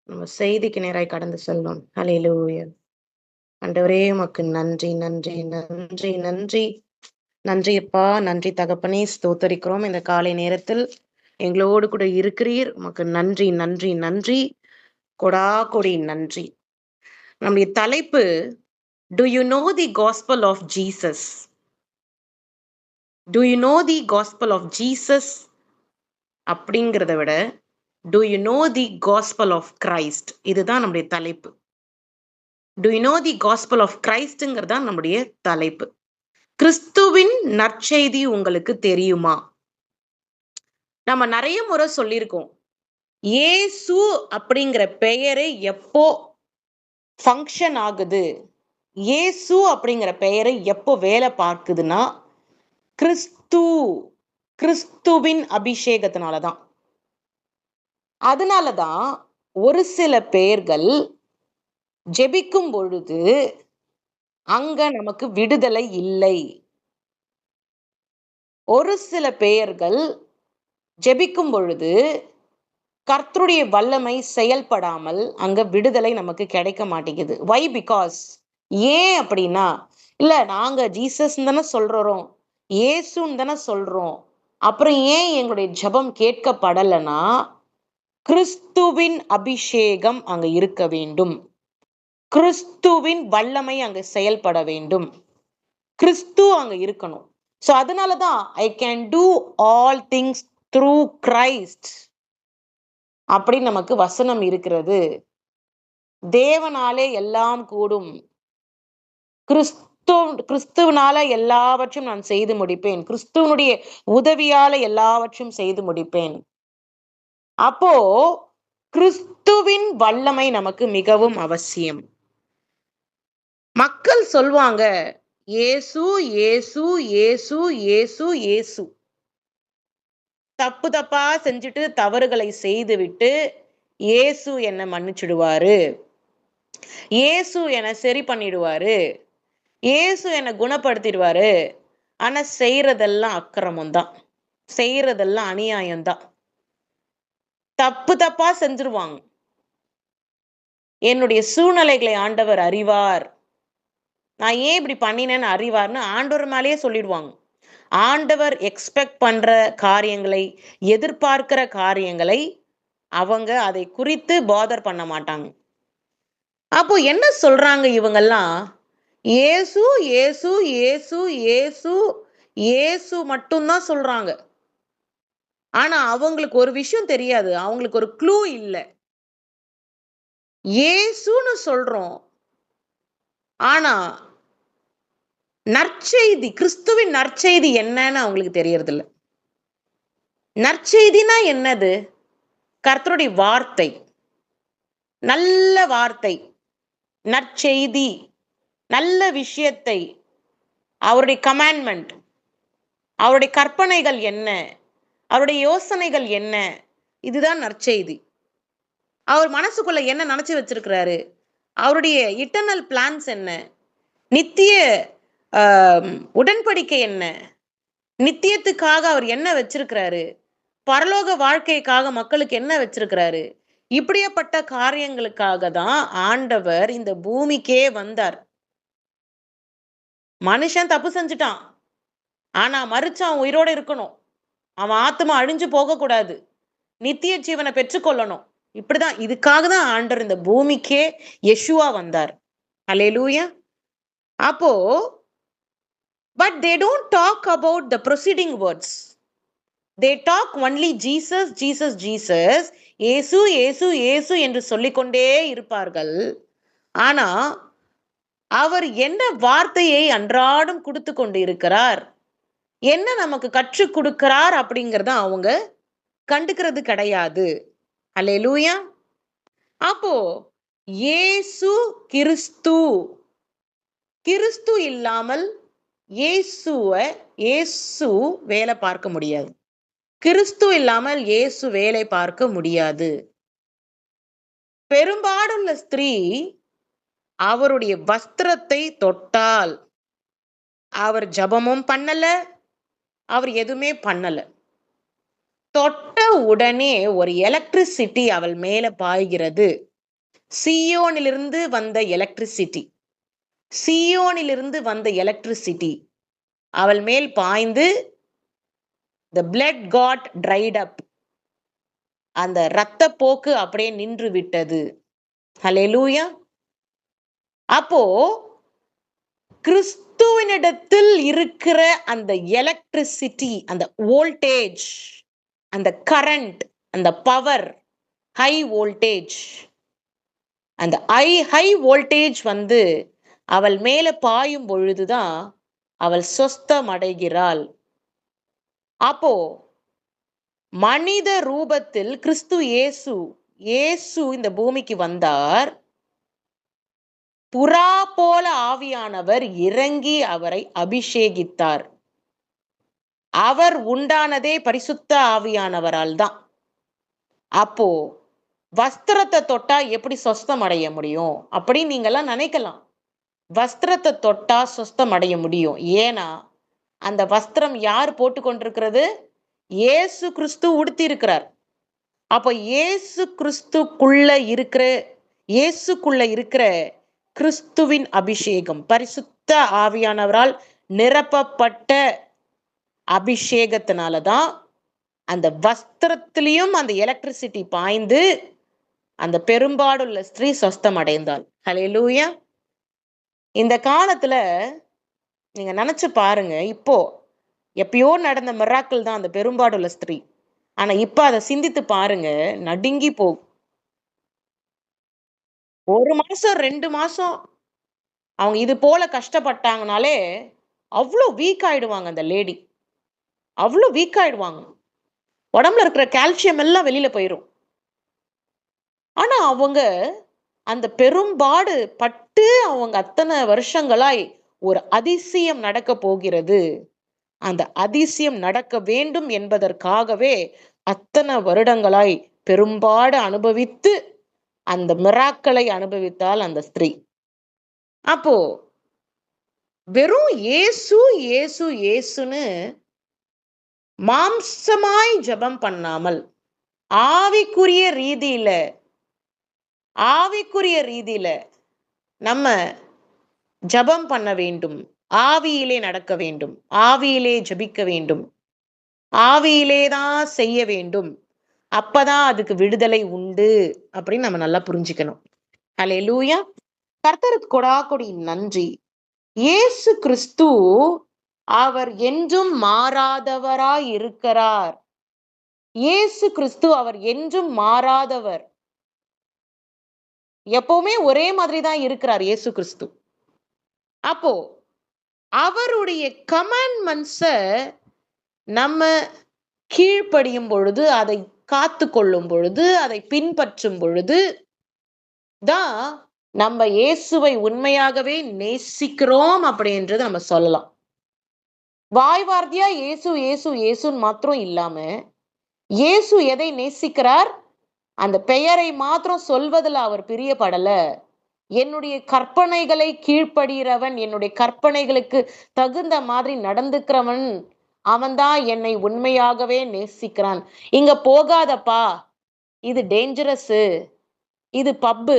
நம்ம செய்திக்கு நேராய் கடந்து செல்வோம். ஹல்லேலூயா. ஆண்டவரே உமக்கு நன்றி, நன்றி, நன்றி, நன்றி. நன்றி அப்பா, நன்றி தகப்பனே, ஸ்தோத்தரிக்கிறோம். இந்த காலை நேரத்தில் எங்களோடு கூட இருக்கிறீர். உமக்கு நன்றி, நன்றி, நன்றி. கொடாகொடி நன்றி. நம்முடைய தலைப்பு, do you know the gospel of Jesus? Do you know the gospel of Jesus அப்படிங்கிறத விட, do you know the gospel of Christ? இதுதான் நம்முடைய தலைப்பு. Do you know the gospel of கிரைஸ்ட்ங்கிறது தான் நம்முடைய தலைப்பு. கிறிஸ்துவின் நற்செய்தி உங்களுக்கு தெரியுமா? நம்ம நிறைய முறை சொல்லியிருக்கோம். இயேசு அப்படிங்கிற பெயரு எப்போ ஃபங்க்ஷன் ஆகுது? இயேசு அப்படிங்கிற பெயரு எப்போ வேலை பார்க்குதுன்னா, கிறிஸ்து, கிறிஸ்துவின் அபிஷேகத்தினால தான். அதனால தான் ஒரு சில பெயர்கள் ஜெபிக்கும் பொழுது அங்க நமக்கு விடுதலை இல்லை. ஒரு சில பெயர்கள் ஜெபிக்கும் பொழுது கர்த்தருடைய வல்லமை செயல்படாமல் அங்க விடுதலை நமக்கு கிடைக்க மாட்டேங்குது. வை? பிகாஸ் ஏன் அப்படின்னா, இல்ல நாங்க ஜீசஸ் தானே சொல்றோம், இயேசுன்னு தானே சொல்றோம், அப்புறம் ஏன் எங்களுடைய ஜெபம் கேட்கப்படலைன்னா, கிறிஸ்துவின் அபிஷேகம் அங்க இருக்க வேண்டும். கிறிஸ்துவின் வல்லமை அங்க செயல்பட வேண்டும். கிறிஸ்து அங்க இருக்கணும். சோ அதனாலதான் I can do all things through Christ அப்படி நமக்கு வசனம் இருக்கிறது. தேவனாலே எல்லாம் கூடும். கிறிஸ்துவனால எல்லாவற்றையும் நான் செய்து முடிப்பேன். கிறிஸ்துவனுடைய உதவியால எல்லாவற்றையும் செய்து முடிப்பேன். அப்போ கிறிஸ்துவின் வல்லமை நமக்கு மிகவும் அவசியம். மக்கள் சொல்வாங்க, இயேசு இயேசு இயேசு இயேசு இயேசு. தப்பு தப்பா செஞ்சுட்டு தவறுகளை செய்துவிட்டு இயேசு என்னை மன்னிச்சிடுவாரு, இயேசு என்னை சரி பண்ணிடுவாரு, இயேசு என்னை குணப்படுத்திடுவாரு. ஆனா செய்யறதெல்லாம் அக்கிரமம் தான், செய்யறதெல்லாம் அநியாயம்தான். தப்பு தப்பா செஞ்சிருவாங்க. என்னுடைய சூழ்நிலைகளை ஆண்டவர் அறிவார், நான் ஏன் இப்படி பண்ணினேன்னு அறிவார்னு ஆண்டவர் மேலேயே சொல்லிடுவாங்க. ஆண்டவர் எக்ஸ்பெக்ட் பண்ற காரியங்களை, எதிர்பார்க்கிற காரியங்களை அவங்க அதை குறித்து பாதர் பண்ண மாட்டாங்க. அப்போ என்ன சொல்றாங்க இவங்கெல்லாம்? இயேசு இயேசு இயேசு இயேசு இயேசு மட்டும்தான் சொல்றாங்க. ஆனா அவங்களுக்கு ஒரு விஷயம் தெரியாது, அவங்களுக்கு ஒரு க்ளூ இல்ல. இயேசுன்னு சொல்றோம், ஆனா நற்செய்தி, கிறிஸ்துவின் நற்செய்தி என்னன்னு அவங்களுக்கு தெரியறது இல்ல. நற்செய்தினா என்னது? கர்த்தருடைய வார்த்தை, நல்ல வார்த்தை, நற்செய்தி, நல்ல விஷயத்தை, அவருடைய கமாண்ட்மெண்ட், அவருடைய கற்பனைகள் என்ன, அவருடைய யோசனைகள் என்ன, இதுதான் நற்செய்தி. அவர் மனசுக்குள்ள என்ன நினைச்சு வச்சிருக்கிறாரு, அவருடைய இட்டர்னல் பிளான்ஸ் என்ன, நித்திய உடன்படிக்கை என்ன, நித்தியத்துக்காக அவர் என்ன வச்சிருக்கிறாரு, பரலோக வாழ்க்கைக்காக மக்களுக்கு என்ன வச்சிருக்கிறாரு, இப்படியாப்பட்ட காரியங்களுக்காக தான் ஆண்டவர் இந்த பூமிக்கே வந்தார். மனுஷன் தப்பு செஞ்சுட்டான், ஆனா மரிச்சான் உயிரோட இருக்கணும், அவன் ஆத்மா அழிஞ்சு போக கூடாது, நித்திய ஜீவனை பெற்றுக்கொள்ளணும். இப்படிதான், இதுக்காக தான் ஆண்டவர் இந்த பூமிக்கே யெஷுவா வந்தார். ஹல்லேலூயா. அப்போ but they don't talk about the preceding words. They talk only Jesus Jesus Jesus, இயேசு இயேசு இயேசு என்று சொல்லிக்கொண்டே இருப்பார்கள். ஆனா அவர் என்ன வார்த்தையை அன்றாடம் கொடுத்து கொண்டு இருக்கிறார், என்ன நமக்கு கற்றுக் கொடுக்கிறார் அப்படிங்கறத அவங்க கண்டுக்கிறது கிடையாது. ஹல்லேலூயா. அப்போ இயேசு கிறிஸ்து, கிறிஸ்து இல்லாமல் இயேசு வேலை பார்க்க முடியாது. கிறிஸ்து இல்லாமல் இயேசு வேலை பார்க்க முடியாது. பெரும்பாடுள்ள ஸ்திரீ அவருடைய வஸ்திரத்தை தொட்டால், அவர் ஜபமும் பண்ணல, அவர் எதுவுமே பண்ணல. தொட்ட உடனே ஒரு எலக்ட்ரிசிட்டி அவள் மேல பாய்கிறது. சீயோனிலிருந்து வந்த எலக்ட்ரிசிட்டி, சீயோனிலிருந்து வந்த எலக்ட்ரிசிட்டி அவள் மேல் பாய்ந்து the blood got dried up, அந்த இரத்த போக்கு அப்படியே நின்று விட்டது. ஹல்லேலூயா. அப்போ கிறிஸ்துவனிடத்தில் இருக்கிற அந்த எலக்ட்ரிசிட்டி, அந்த வோல்டேஜ், அந்த கரண்ட், அந்த பவர், ஹை வோல்டேஜ், அந்த ஹை வோல்டேஜ் வந்து அவள் மேல பாயும் பொழுதுதான் அவள் சொஸ்தம் அடைகிறாள். அப்போ மனித ரூபத்தில் கிறிஸ்து இயேசு இந்த பூமிக்கு வந்தார். புறா போல ஆவியானவர் இறங்கி அவரை அபிஷேகித்தார். அவர் உண்டானதே பரிசுத்த ஆவியானவரால் தான். அப்போ வஸ்திரத்தை தொட்டா எப்படி சொஸ்தம் அடைய முடியும் அப்படின்னு நீங்கெல்லாம் நினைக்கலாம். வஸ்திரத்தை தொட்டா சொஸ்தம் அடைய முடியும். ஏன்னா அந்த வஸ்திரம் யார் போட்டு கொண்டிருக்கிறது? இயேசு கிறிஸ்து உடுத்தி இருக்கிறார். அப்போ இயேசுக்குள்ள இருக்கிற கிறிஸ்துவின் அபிஷேகம், பரிசுத்த ஆவியானவரால் நிரப்பப்பட்ட அபிஷேகத்தினாலதான் அந்த வஸ்திரத்திலையும் அந்த எலக்ட்ரிசிட்டி பாய்ந்து அந்த பெரும்பாடுள்ள ஸ்திரீ சொஸ்தம் அடைந்தாள். ஹல்லேலூயா. இந்த காலத்துல நீங்க நினைச்சு பாருங்க, இப்போ எப்பயோ நடந்த மிராக்கிள் தான் அந்த பெரும்பாடுள்ள ஸ்திரீ. ஆனா இப்ப அதை சிந்தித்து பாருங்க, நடுங்கி போகும். 1 மாசம் 2 மாசம் அவங்க இது போல கஷ்டப்பட்டாங்கனாலே அவ்வளோ வீக் ஆயிடுவாங்க. அந்த லேடி அவ்வளோ வீக் ஆயிடுவாங்க. உடம்புல இருக்கிற கால்சியம் எல்லாம் வெளியில போயிடும். ஆனா அவங்க அந்த பெரும்பாடு பட்டு அவங்க அத்தனை வருஷங்களாய் ஒரு அதிசயம் நடக்க போகிறது. அந்த அதிசயம் நடக்க வேண்டும் என்பதற்காகவே அத்தனை வருடங்களாய் பெரும்பாடு அனுபவித்து அந்த மிராக்களை அனுபவித்தாள் அந்த ஸ்திரீ. அப்போ வெறும் இயேசுன்னு மாம்சமாய் ஜெபம் பண்ணாமல் ஆவிக்குரிய ரீதியில நம்ம ஜெபம் பண்ண வேண்டும். ஆவியிலே நடக்க வேண்டும், ஆவியிலே ஜெபிக்க வேண்டும், ஆவியிலே தான் செய்ய வேண்டும். அப்பதான் அதுக்கு விடுதலை உண்டு அப்படின்னு நம்ம நல்லா புரிஞ்சுக்கணும். ஹல்லேலூயா. கர்த்தருக்கு கொடாக்கொடி நன்றி. இயேசு கிறிஸ்து அவர் என்றும் மாறாதவராய் இருக்கிறார். இயேசு கிறிஸ்து அவர் என்றும் மாறாதவர். எப்பவுமே ஒரே மாதிரி தான் இருக்கிறார் இயேசு கிறிஸ்து. அப்போ அவருடைய கமாண்ட்மெண்ட்ஸ நம்ம கீழ்ப்படியும் பொழுது, அதை காத்து கொள்ளும் பொழுது, அதை பின்பற்றும் பொழுது தான் நம்ம இயேசுவை உண்மையாகவே நேசிக்கிறோம் அப்படின்றது நம்ம சொல்லலாம். வாய் வார்த்தையா இயேசுன்னு மாத்திரம் இல்லாம, இயேசு எதை நேசிக்கிறார்? அந்த பெயரை மாத்திரம் சொல்வதில் அவர் பிரியப்படல. என்னுடைய கற்பனைகளை கீழ்ப்படுகிறவன், என்னுடைய கற்பனைகளுக்கு தகுந்த மாதிரி நடந்துக்கிறவன், அவன்தான் என்னை உண்மையாகவே நேசிக்கிறான். இங்க போகாதப்பா, இது டேஞ்சரஸ், இது பப்பு,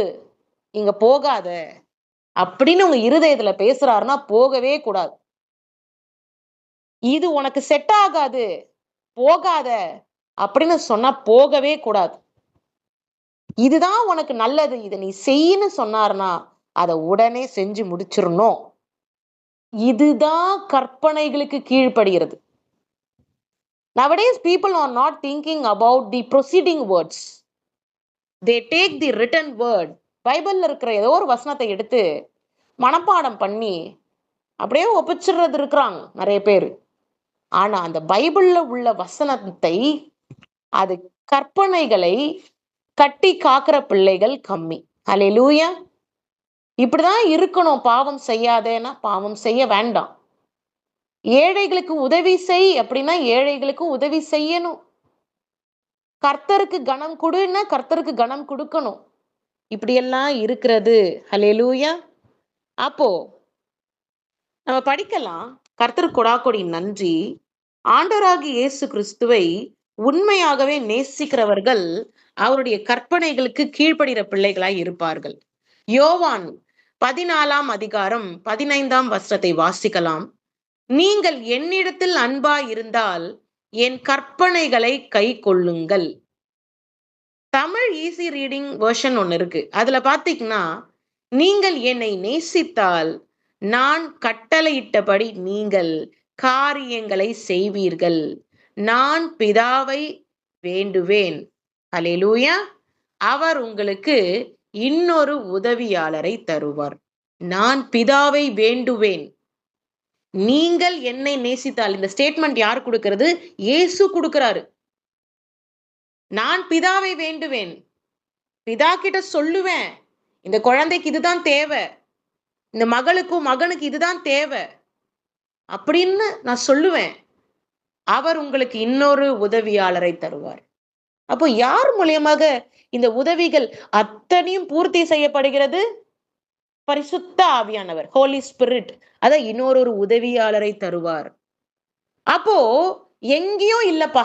இங்க போகாத அப்படின்னு உங்க இருதயத்துல பேசுறாருன்னா போகவே கூடாது. இது உனக்கு செட் ஆகாது, போகாத அப்படின்னு சொன்னா போகவே கூடாது. இதுதான் உனக்கு நல்லது, இதை நீ செய்யின்னு சொன்னார்னா அதை உடனே செஞ்சு முடிச்சிடணும். இதுதான் கற்பனைகளுக்கு கீழ்ப்படுகிறது. Nowadays people are not thinking about the proceeding words. They take the written word. பைபிள்ல இருக்கிற ஏதோ ஒரு வசனத்தை எடுத்து மனப்பாடம் பண்ணி அப்படியே ஒப்பிச்சிடுறது இருக்கிறாங்க நிறைய பேர். ஆனா அந்த பைபிள்ல உள்ள வசனத்தை, அது கற்பனைகளை கட்டி காக்கிற பிள்ளைகள் கம்மி. ஹல்லேலூயா. இப்படிதான் இருக்கணும். பாவம் செய்யாதேன்னா பாவம் செய்ய வேண்டாம். ஏழைகளுக்கு உதவி செய் அப்படின்னா ஏழைகளுக்கு உதவி செய்யணும். கர்த்தருக்கு கனம் கொடுன்னா கர்த்தருக்கு கனம் கொடுக்கணும். இப்படியெல்லாம் இருக்கிறது. ஹல்லேலூயா. அப்போ நம்ம படிக்கலாம். கர்த்தருக்கு கொடாக்கொடி நன்றி. ஆண்டவராகிய இயேசு கிறிஸ்துவை உண்மையாகவே நேசிக்கிறவர்கள் அவருடைய கற்பனைகளுக்கு கீழ்ப்படுகிற பிள்ளைகளாய் இருப்பார்கள். யோவான் 14ஆம் அதிகாரம் 15ஆம் வசனத்தை வாசிக்கலாம். நீங்கள் என்னிடத்தில் அன்பாய் இருந்தால் என் கற்பனைகளை கை கொள்ளுங்கள். தமிழ் ஈஸி ரீடிங் வெர்ஷன் ஒன்னு இருக்கு. அதுல பாத்தீங்கன்னா, நீங்கள் என்னை நேசித்தால் நான் கட்டளையிட்டபடி நீங்கள் காரியங்களை செய்வீர்கள். நான் பிதாவை வேண்டுவேன். அல்லேலூயா. அவர் உங்களுக்கு இன்னொரு உதவியாளரை தருவார். நான் பிதாவை வேண்டுவேன். நீங்கள் என்னை நேசித்தால், இந்த ஸ்டேட்மெண்ட் யார் கொடுக்கிறது? இயேசு கொடுக்கிறாரு. நான் பிதாவை வேண்டுவேன். பிதா கிட்ட சொல்லுவேன், இந்த குழந்தைக்கு இதுதான் தேவை, இந்த மகளுக்கும் மகனுக்கு இதுதான் தேவை அப்படின்னு நான் சொல்லுவேன். அவர் உங்களுக்கு இன்னொரு உதவியாளரை தருவார். அப்போ யார் மூலியமாக இந்த உதவிகள் அத்தனையும் பூர்த்தி செய்யப்படுகிறது? பரிசுத்த ஆவியானவர், ஹோலி ஸ்பிரிட். அத இன்னொரு உதவியாளரை தருவார். அப்போ எங்கேயும் இல்லப்பா,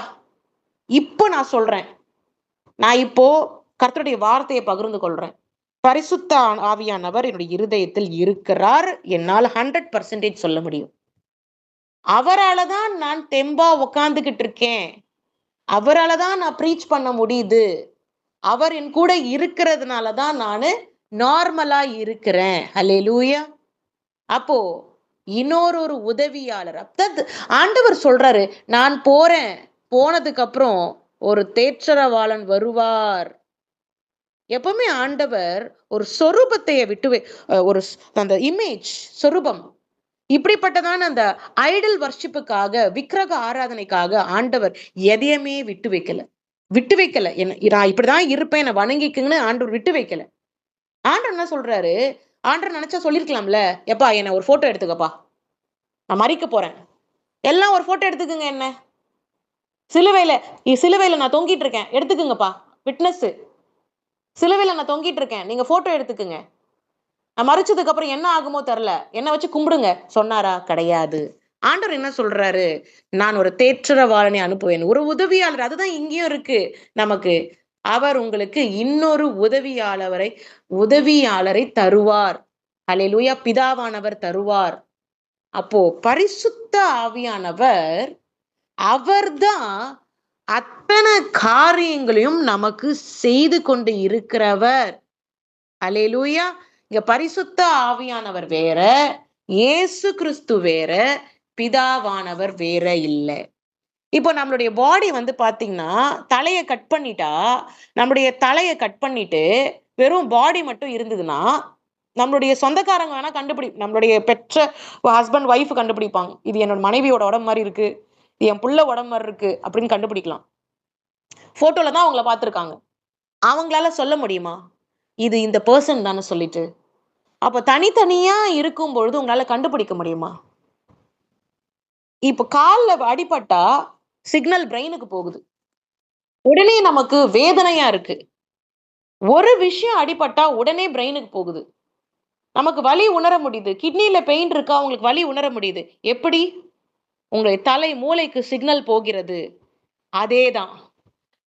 இப்போ நான் சொல்றேன், நான் இப்போ கர்த்தருடைய வார்த்தையை பகிர்ந்து கொள்றேன். பரிசுத்த ஆவியானவர் என்னுடைய இருதயத்தில் இருக்கிறார். என்னால் 100% சொல்ல முடியும். அவரால தான் நான் தெம்பா உக்காந்துகிட்டு இருக்கேன். அவரால தான் நான் ப்ரீச் பண்ண முடியுது. அவர் என் கூட இருக்கிறதுனால தான் நானு நார்மலா இருக்கிறேன். ஹல்லேலூயா. அப்போ இன்னொரு உதவியாளர், ஆண்டவர் சொல்றாரு, நான் போறேன், போனதுக்கு அப்புறம் ஒரு தேற்றரவாளன் வருவார். எப்பவுமே ஆண்டவர் ஒரு சொரூபத்தை விட்டு ஒரு அந்த இமேஜ் சொரூபம், இப்படிப்பட்டதான அந்த ஐடல் வர்ஷிப்புக்காக, விக்கிரக ஆராதனைக்காக ஆண்டவர் எதையுமே விட்டு வைக்கல. நான் இப்படிதான் இருப்பேன், நான் வணங்கிக்குங்கன்னு ஆண்டவர் விட்டு வைக்கல. ஆண்டவர் என்ன சொல்றாரு? ஆண்டவர் நினைச்சா சொல்லிருக்கலாம்ல, எப்பா என்ன ஒரு போட்டோ எடுத்துக்கப்பா, நான் மறிக்க போறேன், எல்லாம் ஒரு போட்டோ எடுத்துக்குங்க, என்ன சிலுவையில நான் தொங்கிட்டு இருக்கேன், எடுத்துக்குங்கப்பா, விட்னஸ், சிலுவையில நான் தொங்கிட்டு இருக்கேன், நீங்க போட்டோ எடுத்துக்குங்க, நான் மறிச்சதுக்கு அப்புறம் என்ன ஆகுமோ தெரியல, என்ன வச்சு கும்பிடுங்க சொன்னாரா? கிடையாது. ஆண்டவர் என்ன சொல்றாரு? நான் ஒரு தேற்றரவாளனை அனுப்புவேன், ஒரு உதவியாளர். அதுதான் இங்கேயும் இருக்கு நமக்கு. அவர் உங்களுக்கு இன்னொரு உதவியாளரை தருவார். அல்லேலூயா. பிதாவானவர் தருவார். அப்போ பரிசுத்த ஆவியானவர், அவர்தான் அத்தனை காரியங்களையும் நமக்கு செய்து கொண்டு இருக்கிறவர். அல்லேலூயா. இங்க பரிசுத்த ஆவியானவர் வேற, இயேசு கிறிஸ்து வேற, பிதாவானவர் வேற இல்லை. இப்போ நம்மளுடைய பாடி பாத்தீங்கன்னா, தலையை கட் பண்ணிட்டா, நம்மளுடைய தலையை கட் பண்ணிட்டு வெறும் பாடி மட்டும் இருந்ததுன்னா, நம்மளுடைய சொந்தக்காரங்க வேணா நம்மளுடைய பெற்ற ஹஸ்பண்ட் ஒய்ஃப் கண்டுபிடிப்பாங்க, இது என்னோட மனைவியோட உடம்பு மாதிரி இருக்கு, இது என் புள்ள உடம்பு மாதிரி இருக்கு அப்படின்னு கண்டுபிடிக்கலாம். போட்டோல தான் அவங்கள பார்த்திருக்காங்க. அவங்களால சொல்ல முடியுமா இது இந்த பர்சன் தானே சொல்லிட்டு? அப்ப தனித்தனியா இருக்கும் பொழுது உங்களால கண்டுபிடிக்க முடியுமா? இப்ப கால்ல அடிபட்டா சிக்னல் பிரெயினுக்கு போகுது, உடனே நமக்கு வேதனையா இருக்கு. ஒரு விஷயம் அடிபட்டா உடனே பிரெயினுக்கு போகுது, நமக்கு வலி உணர முடியுது. கிட்னில பெயின் இருக்கா, உங்களுக்கு வலி உணர முடியுது. எப்படி? உங்களுடைய தலை மூளைக்கு சிக்னல் போகிறது. அதேதான்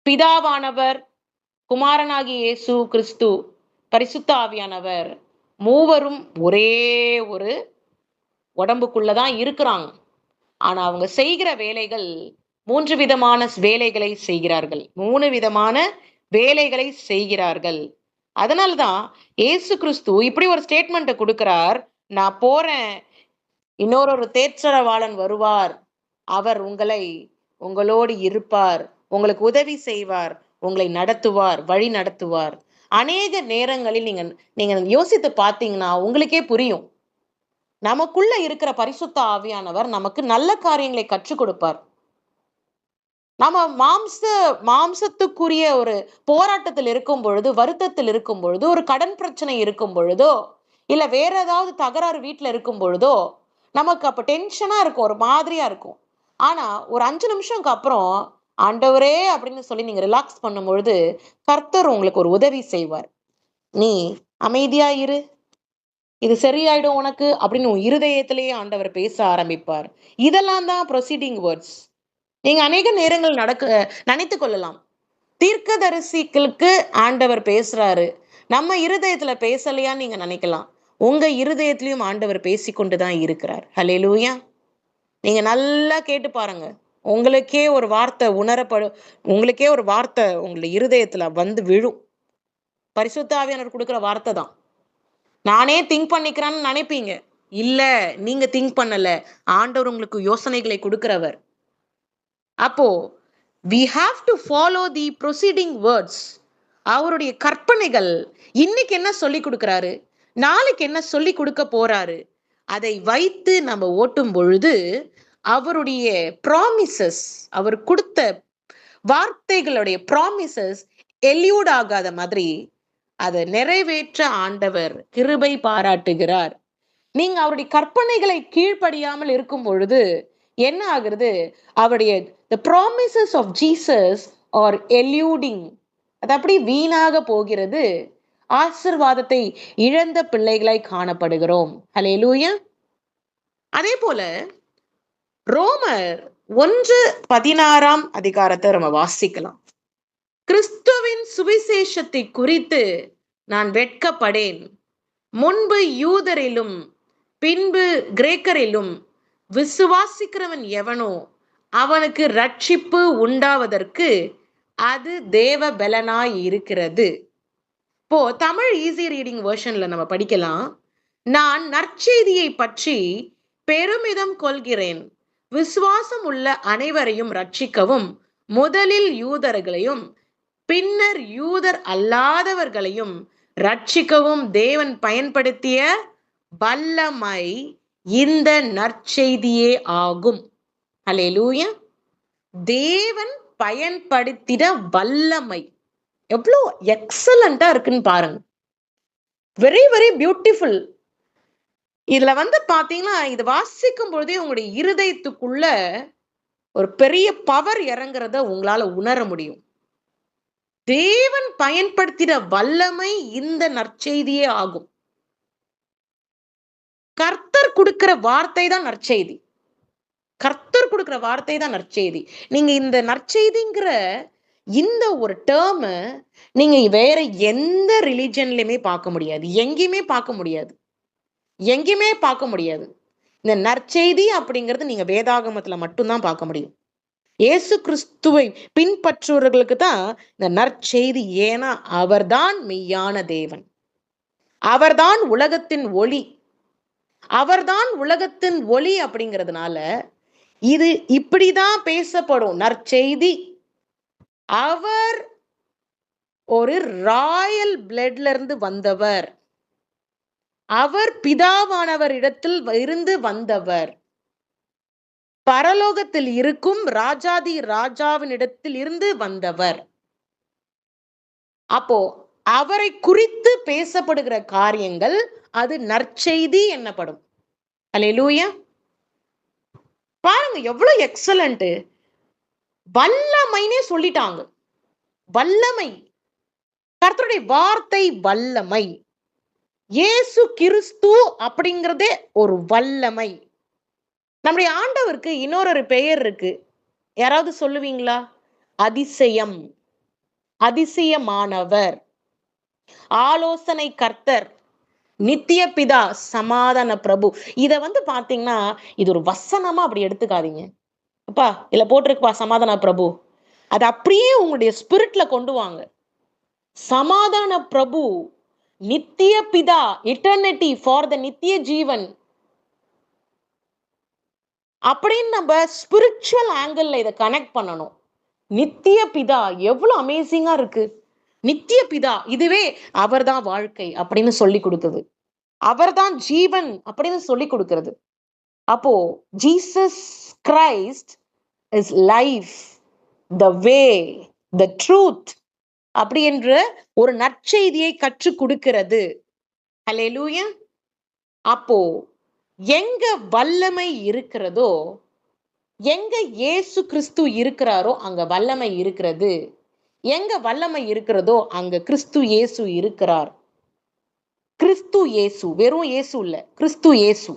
பிதாவானவர், குமாரனாகிய இயேசு கிறிஸ்து, பரிசுத்த ஆவியானவர் மூவரும் ஒரே ஒரு உடம்புக்குள்ளதான் இருக்கிறாங்க. ஆனா அவங்க செய்கிற வேலைகள் 3 விதமான வேலைகளை செய்கிறார்கள். 3 விதமான வேலைகளை செய்கிறார்கள். அதனாலதான் இயேசு கிறிஸ்து இப்படி ஒரு ஸ்டேட்மெண்ட் கொடுக்கிறார், நான் போறேன், இன்னொரு தேற்றரவாளன் வருவார், அவர் உங்களோடு இருப்பார், உங்களுக்கு உதவி செய்வார், உங்களை நடத்துவார், வழி நடத்துவார். அநேக நேரங்களில் நீங்க யோசித்து பார்த்தீங்கன்னா உங்களுக்கே புரியும், நமக்குள்ள இருக்கிற பரிசுத்த ஆவியானவர் நமக்கு நல்ல காரியங்களை கற்றுக் கொடுப்பார். நம்ம மாம்சத்துக்குரிய ஒரு போராட்டத்தில் இருக்கும் பொழுது, வருத்தத்தில் இருக்கும் பொழுது, ஒரு கடன் பிரச்சனை இருக்கும் பொழுதோ, இல்ல வேற ஏதாவது தகராறு வீட்டுல இருக்கும் பொழுதோ, நமக்கு அப்ப டென்ஷனா இருக்கும், ஒரு மாதிரியா இருக்கும். ஆனா ஒரு 5 நிமிஷம்க்கு அப்புறம் ஆண்டவரே அப்படின்னு சொல்லி நீங்க ரிலாக்ஸ் பண்ணும் பொழுது, கர்த்தர் உங்களுக்கு ஒரு உதவி செய்வார். நீ அமைதியா இரு, இது சரியாயிடும் உனக்கு அப்படின்னு உன் இருதயத்திலேயே ஆண்டவர் பேச ஆரம்பிப்பார். இதெல்லாம் தான் ப்ரொசீடிங் வேர்ட்ஸ். நீங்க அநேக நேரங்கள் நினைத்து கொள்ளலாம், தீர்க்கதரிசிகளுக்கு ஆண்டவர் பேசுறாரு. நம்ம இருதயத்துல பேசலையான்னு நீங்க நினைக்கலாம். உங்க இருதயத்திலயும் ஆண்டவர் பேசிக்கொண்டுதான் இருக்கிறார். ஹல்லேலூயா. நீங்க நல்லா கேட்டு பாருங்க. உங்களுக்கே ஒரு வார்த்தை உணரப்படும். உங்களுக்கே ஒரு வார்த்தை உங்களுடைய இருதயத்துல வந்து விழும். பரிசுத்த ஆவியானவர் கொடுக்கிற வார்த்தை தான். நானே திங்க் பண்ணிக்கிறேன்னு நினைப்பீங்க. இல்ல, நீங்க திங்க் பண்ணல. ஆண்டவர் உங்களுக்கு யோசனைகளை கொடுக்கிறவர். அப்போ we have to follow the proceeding words. அவருடைய கற்பனைகள் இன்னைக்கு என்ன சொல்லி கொடுக்கிறாரு, நாளைக்கு என்ன சொல்லி கொடுக்க போறாரு, அதை வைத்து நம்ம ஓட்டும் பொழுது அவருடைய ப்ராமிசஸ், அவர் கொடுத்த வார்த்தைகளுடைய ப்ராமிசஸ் எல்யூட் ஆகாத மாதிரி அதை நிறைவேற்ற ஆண்டவர் கிருபை பாராட்டுகிறார். நீங்க அவருடைய கற்பனைகளை கீழ்ப்படியாமல் இருக்கும் பொழுது என்ன ஆகுறது, அவருடைய the promises of Jesus are eluding. அது அப்படி வீணாக போகிறது. ஆசீர்வாதத்தை இழந்த பிள்ளைகளாய் காணப்படுகிறோம். ஹல்லேலூயா. அதே போல ரோமர் 1:16 அதிகாரத்தை நம்ம வாசிக்கலாம். கிறிஸ்துவின் சுவிசேஷத்தை குறித்து நான் வெட்கப்படேன். முன்பு யூதரிலும் பின்பு கிரேக்கரிலும் விசுவாசிக்கிறவன் எவனோ அவனுக்கு ரட்சிப்பு உண்டாவதற்கு அது தேவ பலனாய் இருக்கிறது. இப்போ தமிழ் ஈஸி ரீடிங் வெர்ஷன்ல நம்ம படிக்கலாம். நான் நற்செய்தியை பற்றி பெருமிதம் கொள்கிறேன். விசுவாசம் உள்ள அனைவரையும் ரட்சிக்கவும் முதலில் யூதர்களையும் பின்னர் யூதர் அல்லாதவர்களையும் ரட்சிக்கவும் தேவன் பயன்படுத்திய வல்லமை இந்த நற்செய்தியே ஆகும். ஹல்லேலூயா. தேவன் பயன்படுத்தின வல்லமை எவ்வளோ எக்ஸலண்டா இருக்குன்னு பாருங்க. Very very beautiful. இதுல பாத்தீங்கன்னா, இது வாசிக்கும் பொழுதே உங்களுடைய இருதயத்துக்குள்ள ஒரு பெரிய பவர் இறங்குறத உங்களால உணர முடியும். தேவன் பயன்படுத்தின வல்லமை இந்த நற்செய்தியே ஆகும். கர்த்தர் கொடுக்கிற வார்த்தை தான் நற்செய்தி. கர்த்தர் கொடுக்கிற வார்த்தை தான் நற்செய்தி. நீங்க இந்த நற்செய்திங்கிற இந்த ஒரு டேர்ம் நீங்க வேற எந்த ரிலிஜன்லயுமே பார்க்க முடியாது. எங்கேயுமே பார்க்க முடியாது. எங்கேயுமே பார்க்க முடியாது. இந்த நற்செய்தி அப்படிங்கிறது நீங்க வேதாகமத்துல மட்டும்தான் பார்க்க முடியும். இயேசு கிறிஸ்துவை பின்பற்றுவர்களுக்கு தான் இந்த நற்செய்தி. ஏன்னா அவர்தான் மெய்யான தேவன். அவர்தான் உலகத்தின் ஒளி. அவர்தான் உலகத்தின் ஒளி அப்படிங்கிறதுனால இது இப்படிதான் பேசப்படும் நற்செய்தி. அவர் ஒரு ராயல் பிளட்ல இருந்து வந்தவர். அவர் பிதாவானவர் இடத்தில் இருந்து வந்தவர். பரலோகத்தில் இருக்கும் ராஜாதி ராஜாவின் இடத்தில் இருந்து வந்தவர். அப்போ அவரை குறித்து பேசப்படுகிற காரியங்கள் அது நற்செய்தி என்னப்படும். அல்லேலூயா. பாருங்க எவ்வளவு எக்ஸலண்ட். வல்லமைனே சொல்லிட்டாங்க. வல்லமை, கர்த்தருடைய வார்த்தை வல்லமை. இயேசு கிறிஸ்து அப்படிங்கிறதே ஒரு வல்லமை. நம்முடைய ஆண்டவருக்கு இன்னொரு பெயர் இருக்கு. யாராவது சொல்லுவீங்களா? அதிசயம், அதிசயமானவர், ஆலோசனை கர்த்தர், நித்திய பிதா, சமாதான பிரபு. இத பாத்தீங்கன்னா இது ஒரு வசனமா அப்படி எடுத்துக்காதீங்க. அப்பா இல்ல போட்டிருக்குப்பா சமாதான பிரபு, அது அப்படியே உங்களுடைய ஸ்பிரிட்ல கொண்டு வாங்க. சமாதான பிரபு, நித்திய பிதா, இட்டர்னிட்டி ஃபார் த நித்திய ஜீவன் அப்படின்னு நம்ம ஸ்பிரிச்சுவல் ஆங்கிள் இதை கனெக்ட் பண்ணணும். நித்திய பிதா எவ்வளவு அமேசிங்கா இருக்கு. நித்திய பிதா, இதுவே அவர்தான் வாழ்க்கை அப்படின்னு சொல்லி கொடுக்குது. அவர்தான் ஜீவன் அப்படின்னு சொல்லி கொடுக்கிறது. அப்போ Jesus Christ is life, the way, the truth அப்படி என்ற ஒரு நற்செய்தியை கற்றுக் கொடுக்கிறது. ஹல்லேலூயா. அப்போ எங்க வல்லமை இருக்கிறதோ, எங்க இயேசு கிறிஸ்து இருக்கிறாரோ அங்க வல்லமை இருக்கிறது. எங்க வல்லமை இருக்கிறதோ அங்க கிறிஸ்து இயேசு இருக்கிறார். கிறிஸ்து இயேசு, வெறும் இயேசு இல்ல, கிறிஸ்து இயேசு.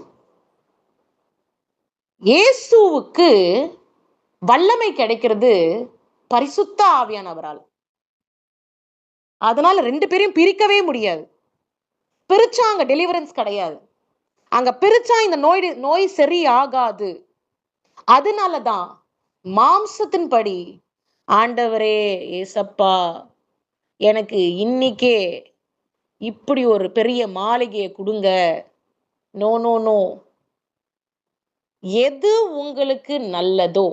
இயேசுவுக்கு வல்லமை கிடைக்கிறது பரிசுத்த ஆவியானவரால். அதனால 2 பேரையும் பிரிக்கவே முடியாது. பிரிச்சா அங்க டெலிவரன்ஸ் கிடையாது. அங்க பிரிச்சா இந்த நோய் நோய் சரி ஆகாது. அதனாலதான் மாம்சத்தின்படி, ஆண்டவரே ஏசப்பா, எனக்கு இன்னைக்கே இப்படி ஒரு பெரிய மாளிகையை கொடுங்க. No no no. எது உங்களுக்கு நல்லதோ,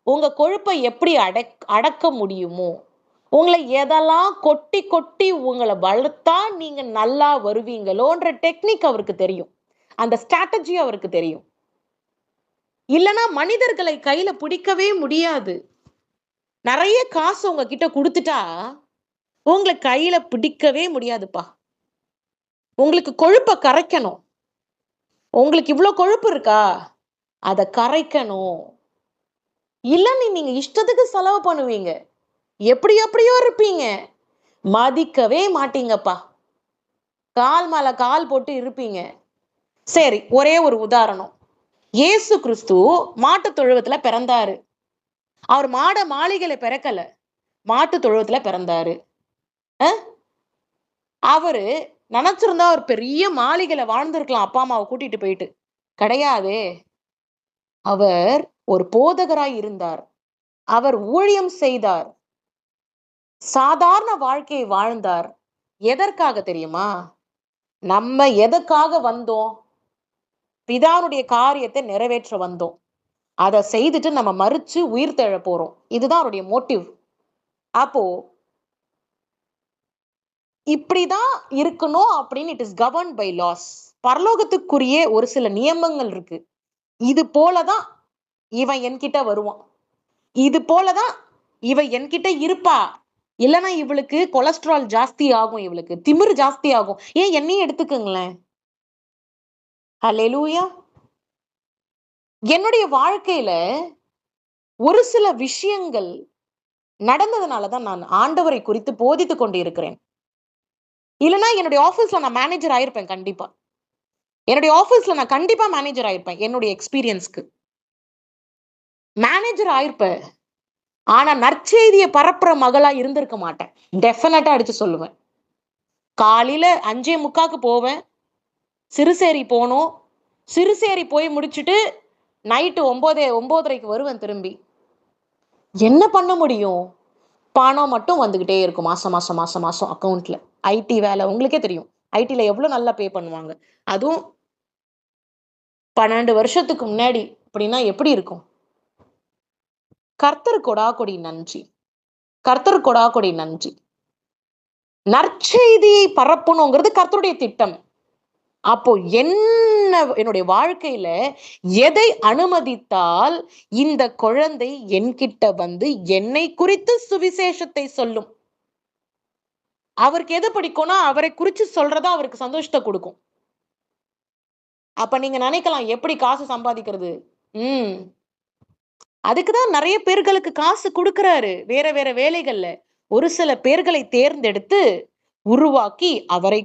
உங்க கொழுப்பை எப்படி அடக்க முடியுமோ, உங்களை எதெல்லாம் கொட்டி கொட்டி உங்களை வளர்த்தா நீங்க நல்லா வருவீங்களோன்ற டெக்னிக் அவருக்கு தெரியும். அந்த ஸ்ட்ராட்டஜி அவருக்கு தெரியும். இல்லனா மனிதர்களை கையில பிடிக்கவே முடியாது. நிறைய காசு உங்ககிட்ட கொடுத்துட்டா உங்களை கையில பிடிக்கவே முடியாதுப்பா. உங்களுக்கு கொழுப்பை கரைக்கணும். உங்களுக்கு இவ்வளவு கொழுப்பு இருக்கா, அதை கரைக்கணும். இல்லன்னு நீங்க இஷ்டத்துக்கு செலவு பண்ணுவீங்க, எப்படி எப்படியோ இருப்பீங்க, மதிக்கவே மாட்டீங்கப்பா. கால் மேல கால் போட்டு இருப்பீங்க. சரி, ஒரே ஒரு உதாரணம். இயேசு கிறிஸ்து மாட்டு தொழுவத்துல பிறந்தாரு. அவர் மாளிகையில பிறக்கல, மாட்டு தொழுவத்துல பிறந்தாரு. அவரு நினைச்சிருந்தா ஒரு பெரிய மாளிகையில வாழ்ந்திருக்கலாம், அப்பா அம்மாவை கூட்டிட்டு போயிட்டு. கிடையாதே. அவர் ஒரு போதகராய் இருந்தார். அவர் ஊழியம் செய்தார். சாதாரண வாழ்க்கையை வாழ்ந்தார். எதற்காக தெரியுமா? நம்ம எதற்காக வந்தோம்? பிதாவுடைய காரியத்தை நிறைவேற்ற வந்தோம். அதை செய்துட்டு நம்ம மறிச்சு உயிர் தெழ போறோம். இதுதான் அவருடைய மோட்டிவ். அப்போ இப்படிதான் இருக்கணும் அப்படின்னு it is governed by laws. பரலோகத்துக்குரிய ஒரு சில நியமங்கள் இருக்கு. இது போலதான் இவன் என்கிட்ட வருவான், இது போலதான் இவ என்கிட்ட இருப்பா, இல்லைன்னா இவளுக்கு கொலஸ்ட்ரால் ஜாஸ்தி ஆகும், இவளுக்கு திமிரு ஜாஸ்தி ஆகும். ஏன் என்னையும் எடுத்துக்குங்களேன். ஹல்லேலூயா. என்னுடைய வாழ்க்கையில ஒரு சில விஷயங்கள் நடந்ததுனாலதான் நான் ஆண்டவரை குறித்து போதித்துக் கொண்டு இருக்கிறேன். இல்லைன்னா என்னுடைய ஆபீஸ்ல நான் மேனேஜர் ஆயிருப்பேன். கண்டிப்பா என்னுடைய ஆபீஸ்ல நான் கண்டிப்பா மேனேஜர் ஆயிருப்பேன். என்னுடைய எக்ஸ்பீரியன்ஸ்க்கு மேனேஜர் ஆயிருப்பேன். ஆனா நற்செய்தியை பரப்புற மகளா இருந்திருக்க மாட்டேன். டெஃபினட்டா அடிச்சு சொல்லுவேன். காலையில 5:45 போவேன், சிறுசேரி போனோம். சிறுசேரி போய் முடிச்சுட்டு நைட்டு 9:30 வருவேன் திரும்பி. என்ன பண்ண முடியும்? பணம் மட்டும் வந்துகிட்டே இருக்கும் மாசம் மாசம் மாசம் மாசம் அக்கௌண்ட்ல. ஐடி வேலை உங்களுக்கே தெரியும். ஐடில எவ்வளவு நல்லா பே பண்ணுவாங்க. அதுவும் 12 வருஷத்துக்கு முன்னாடி அப்படின்னா எப்படி இருக்கும்? கர்த்தர் கொடாகொடி நன்றி. கர்த்தர் கொடாகொடி நன்றி. நற்செய்தியை பரப்பணுங்கிறது கர்த்தருடைய திட்டம். அப்போ என்னுடைய வாழ்க்கையில எதை அனுமதித்தால் இந்த குழந்தை என்கிட்ட வந்து என்னை குறித்து சுவிசேஷத்தை சொல்லும். அவருக்கு எது பிடிக்கும்னா அவரை குறிச்சு சொல்றதா அவருக்கு சந்தோஷத்தை கொடுக்கும். அப்ப நீங்க நினைக்கலாம், எப்படி காசு சம்பாதிக்கிறது? அதுக்குதான் நிறைய பேர்களுக்கு காசு கொடுக்கிறாரு வேற வேற வேலைகள்ல. ஒரு சில பேர்களை தேர்ந்தெடுத்து உருவாக்கி அவரை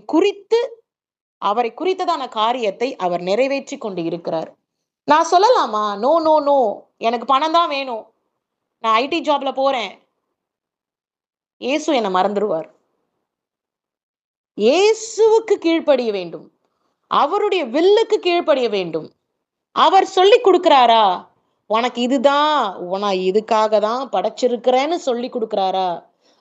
குறித்ததான காரியத்தை அவர் நிறைவேற்றி கொண்டு இருக்கிறார். நான் சொல்லலாமா? நோ நோ நோ, எனக்கு பணம் தான் வேணும், நான் ஐடி ஜாப்ல போறேன். இயேசு என்னை மறந்துடுவார். இயேசுவுக்கு கீழ்ப்படிய வேண்டும், அவருடைய வில்லுக்கு கீழ்ப்படிய வேண்டும். அவர் சொல்லி கொடுக்கிறாரா, உனக்கு இதுதான், உன இதுக்காக தான் படைச்சிருக்கிறேன்னு சொல்லி கொடுக்கிறாரா,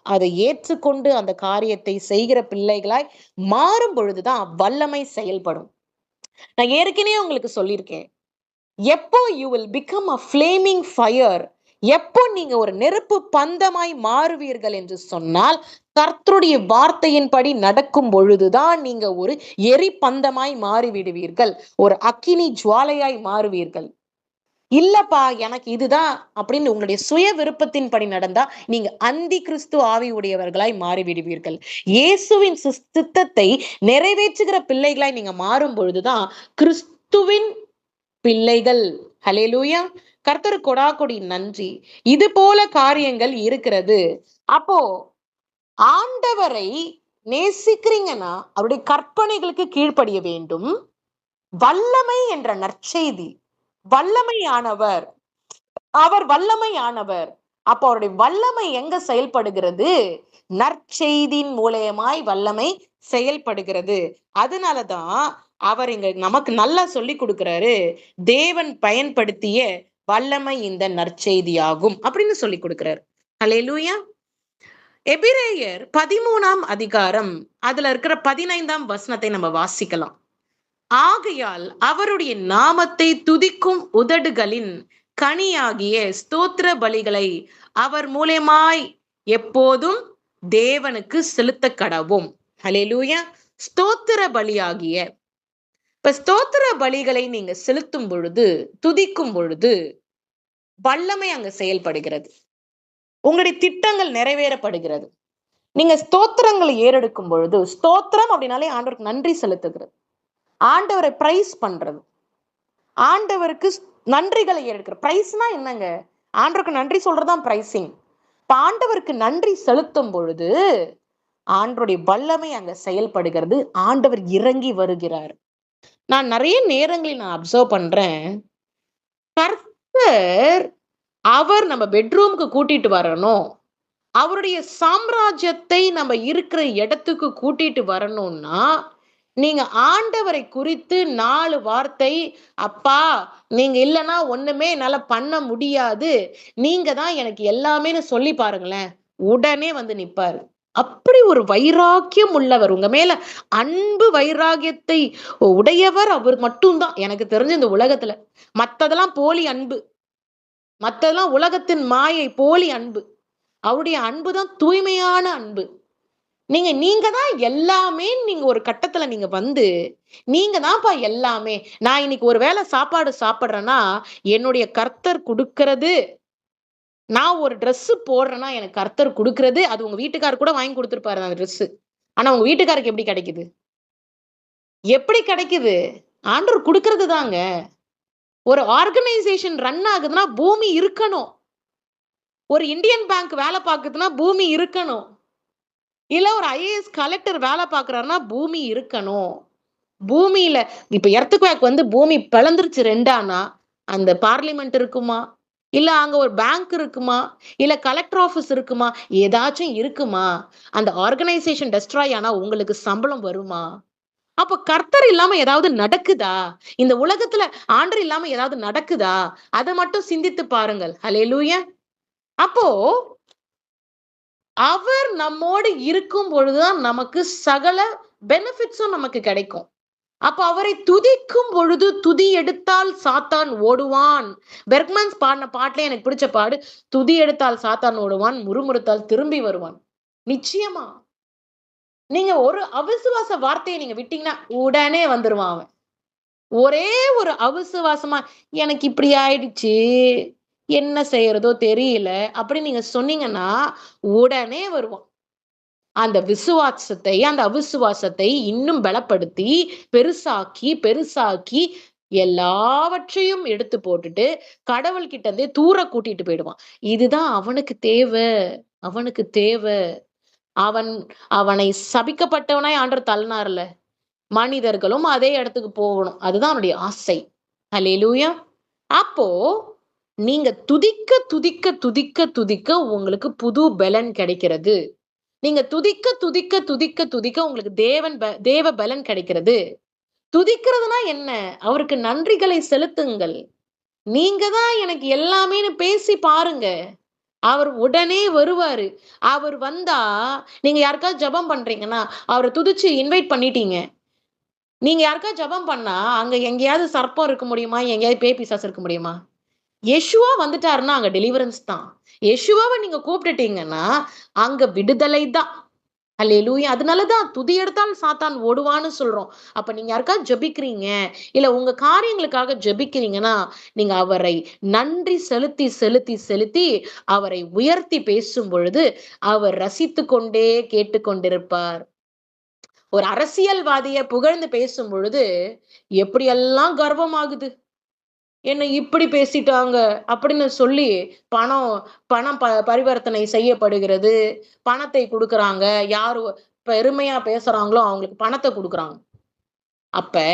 அதை ஏற்றுக்கொண்டு அந்த காரியத்தை செய்கிற பிள்ளைகளாய் மாறும் பொழுதுதான் வல்லமை செயல்படும். நான் ஏற்கனவே உங்களுக்கு சொல்லியிருக்கேன், எப்போ you will become a flaming fire, எப்போ நீங்க ஒரு நெருப்பு பந்தமாய் மாறுவீர்கள் என்று சொன்னால் கர்த்தருடைய வார்த்தையின்படி நடக்கும் பொழுதுதான் நீங்க ஒரு எரி பந்தமாய் மாறிவிடுவீர்கள், ஒரு அக்கினி ஜுவாலையாய் மாறுவீர்கள். இல்லப்பா எனக்கு இதுதான் அப்படின்னு உங்களுடைய சுய விருப்பத்தின்படி நடந்தா நீங்க அந்தி கிறிஸ்து ஆவி உடையவர்களாய் மாறிவிடுவீர்கள். இயேசுவின் சித்தத்தை நிறைவேற்றுகிற பிள்ளைகளாய் நீங்க மாறும் பொழுதுதான் கிறிஸ்துவின் பிள்ளைகள். ஹல்லேலூயா. கர்த்தர் கொடாகொடி நன்றி. இது போல காரியங்கள் இருக்கிறது. அப்போ ஆண்டவரை நேசிக்கிறீங்கன்னா அவருடைய கற்பனைகளுக்கு கீழ்ப்படிய வேண்டும். வல்லமை என்ற நற்செய்தி, வல்லமையானவர், அவர் வல்லமையானவர். அப்ப அவருடைய வல்லமை எங்க செயல்படுகிறது? நற்செய்தியின் மூலயமாய் வல்லமை செயல்படுகிறது. அதனாலதான் அவர் இங்க நமக்கு நல்லா சொல்லி கொடுக்கிறாரு. தேவன் பயன்படுத்திய வல்லமை இந்த நற்செய்தியாகும் அப்படின்னு சொல்லி கொடுக்கிறார். அல்லேலூயா. எபிரேயர் 13ஆம் அதிகாரம் அதுல இருக்கிற 15ஆம் வசனத்தை நம்ம வாசிக்கலாம். ஆகையால் அவருடைய நாமத்தை துதிக்கும் உதடுகளின் கனியாகிய ஸ்தோத்திர பலிகளை அவர் மூலமாய் எப்போதும் தேவனுக்கு செலுத்த கடவும். ஹல்லேலூயா. ஸ்தோத்திர பலியாகிய, இப்ப ஸ்தோத்திர பலிகளை நீங்க செலுத்தும் பொழுது, துதிக்கும் பொழுது வல்லமை அங்க செயல்படுகிறது. உங்களுடைய திட்டங்கள் நிறைவேறப்படுகிறது. நீங்க ஸ்தோத்திரங்களை ஏறெடுக்கும் பொழுது, ஸ்தோத்திரம் அப்படின்னாலே ஆண்டவருக்கு நன்றி செலுத்துகிறது, ஆண்டவரை பிரைஸ் பண்றது, ஆண்டவருக்கு நன்றிகளை ஏறெடுக்கிற. பிரைஸ்னா என்னங்க? ஆண்டவருக்கு நன்றி சொல்றதுதான் பிரைசிங். இப்ப ஆண்டவருக்கு நன்றி செலுத்தும் பொழுது ஆண்டவருடைய வல்லமை அங்க செயல்படுகிறது. ஆண்டவர் இறங்கி வருகிறார். நான் நிறைய நேரங்களில் நான் அப்சர்வ் பண்றேன், கர்த்தர் அவர் நம்ம பெட்ரூமுக்கு கூட்டிட்டு வரணும், அவருடைய சாம்ராஜ்யத்தை நம்ம இருக்கிற இடத்துக்கு கூட்டிட்டு வரணும்னா, நீங்க ஆண்டவரை குறித்து 4 வார்த்தை, அப்பா நீங்க இல்லைன்னா ஒண்ணுமே என்னால பண்ண முடியாது, நீங்க தான் எனக்கு எல்லாமேன்னு சொல்லி பாருங்களேன், உடனே வந்து நிப்பாரு. அப்படி ஒரு வைராக்கியம் உள்ளவர், உங்க மேல அன்பு வைராகியத்தை உடையவர் அவர் மட்டும்தான் எனக்கு தெரிஞ்ச இந்த உலகத்துல. மத்ததெல்லாம் போலி அன்பு, மத்ததெல்லாம் உலகத்தின் மாயை, போலி அன்பு. அவருடைய அன்பு தான் தூய்மையான அன்பு. நீங்க தான் எல்லாமே. நீங்க ஒரு கட்டத்துல நீங்க வந்து, நீங்க தான்ப்பா எல்லாமே. நான் இன்னைக்கு ஒரு வேளை சாப்பாடு சாப்பிடுறேன்னா என்னுடைய கர்த்தர் கொடுக்கிறது. நான் ஒரு Dress போடுறேன்னா எனக்கு கர்த்தர் கொடுக்கிறது. அது உங்க வீட்டுக்காரர் கூட வாங்கி கொடுத்திருப்பாரு அந்த Dress. ஆனா உங்க வீட்டுக்காரருக்கு எப்படி கிடைக்குது? எப்படி கிடைக்குது? ஆண்டவர் கொடுக்கிறது தாங்க. ஒரு ஆர்கனைசேஷன் ரன் ஆகுதுன்னா பூமி இருக்கணும். ஒரு இந்தியன் பேங்க் வேலை பார்க்குதுன்னா பூமி இருக்கணும். இல்ல ஒரு ஐஏஎஸ் கலெக்டர் வேலை பார்க்குறாருன்னா பூமி இருக்கணும். பூமியில இப்ப எர்த்குவேக் வந்து பூமி பிளந்துருச்சு 2ஆனா, அந்த பார்லிமென்ட் இருக்குமா? இல்ல அங்க ஒரு பேங்க் இருக்குமா? இல்ல கலெக்டர் ஆபீஸ் இருக்குமா? ஏதாச்சும் இருக்குமா? அந்த ஆர்கனைசேஷன் டெஸ்ட்ராய் ஆனா உங்களுக்கு சம்பளம் வருமா? அப்ப கர்த்தர் இல்லாம ஏதாவது நடக்குதா? இந்த உலகத்துல ஆண்டவர் இல்லாம ஏதாவது நடக்குதா? அத மட்டும் சிந்தித்து பாருங்கள். ஹல்லேலூயா. அப்போ அவர் நம்மோடு இருக்கும் பொழுதுதான் நமக்கு சகல பெனிஃபிட்ஸும் நமக்கு கிடைக்கும். அப்ப அவரை துதிக்கும் பொழுது, துதி எடுத்தால் சாத்தான் ஓடுவான். பெர்க்மன்ஸ் பாடின பாட்டுல எனக்கு பிடிச்ச பாடு, துதி எடுத்தால் சாத்தான் ஓடுவான், முறுமுறுத்தால் திரும்பி வருவான். நிச்சயமா. நீங்க ஒரு அவிசுவாச வார்த்தையை நீங்க விட்டீங்கன்னா உடனே வந்துருவான் அவன். ஒரே ஒரு அவிசுவாசமா எனக்கு இப்படி ஆயிடுச்சு, என்ன செய்யறதோ தெரியல அப்படின்னு நீங்க சொன்னீங்கன்னா உடனே வருவான். அந்த விசுவாசத்தை, அந்த அவிசுவாசத்தை இன்னும் பலப்படுத்தி, பெருசாக்கி, பெருசாக்கி எல்லாவற்றையும் எடுத்து போட்டுட்டு, கடவுள்கிட்ட இருந்தே தூர கூட்டிட்டு போயிடுவான். இதுதான் அவனுக்கு தேவை. அவனுக்கு தேவை. அவன் அவனை சபிக்கப்பட்டவனாய் ஆண்டவர் தள்ளினார்ல. மனிதர்களும் அதே இடத்துக்கு போகணும். அதுதான் அவனுடைய ஆசை. ஹல்லேலூயா. அப்போ நீங்க துதிக்க, துதிக்க, துதிக்க, துதிக்க உங்களுக்கு புது பலன் கிடைக்கிறது. நீங்க துதிக்க, துதிக்க, துதிக்க, துதிக்க உங்களுக்கு தேவ பலன் கிடைக்கிறது. துதிக்கிறதுனா என்ன? அவருக்கு நன்றிகளை செலுத்துங்கள். நீங்க தான் எனக்கு எல்லாமேன்னு பேசி பாருங்க. அவர் உடனே வருவாரு. அவர் வந்தா, நீங்க யாருக்காவது ஜெபம் பண்றீங்கன்னா, அவர துதிச்சு இன்வைட் பண்ணிட்டீங்க. நீங்க யாருக்காவது ஜெபம் பண்ணா, அங்க எங்கேயாவது சர்ப்பம் இருக்க முடியுமா? எங்கேயாவது பேய் பிசாசு இருக்க முடியுமா? யேசுவா வந்துட்டாருன்னா அங்க டெலிவரன்ஸ் தான். யேசுவாவ நீங்க கூப்பிட்டுட்டீங்கன்னா, அங்க விடுதலை தான். அல்லேலூயா. அதனாலதான் துதி எடுத்தால் சாத்தான் ஓடுவான்னு சொல்றோம். அப்ப நீங்க யாருக்காவது ஜெபிக்கிறீங்க, இல்ல உங்க காரியங்களுக்காக ஜெபிக்கிறீங்கன்னா, நீங்க அவரை நன்றி செலுத்தி, செலுத்தி, செலுத்தி அவரை உயர்த்தி பேசும் பொழுது, அவர் ரசித்துக் கொண்டே கேட்டுக்கொண்டிருப்பார். ஒரு அரசியல்வாதிய புகழ்ந்து பேசும் பொழுது, எப்படியெல்லாம் கர்வமாகுது. என்ன இப்படி பேசிட்டாங்க அப்படின்னு சொல்லி பணம் பணம் பரிவர்த்தனை செய்யப்படுகிறது. பணத்தை குடுக்குறாங்க. யாரு பெருமையா பேசுறாங்களோ அவங்களுக்கு பணத்த குடுக்குறாங்க. அப்ப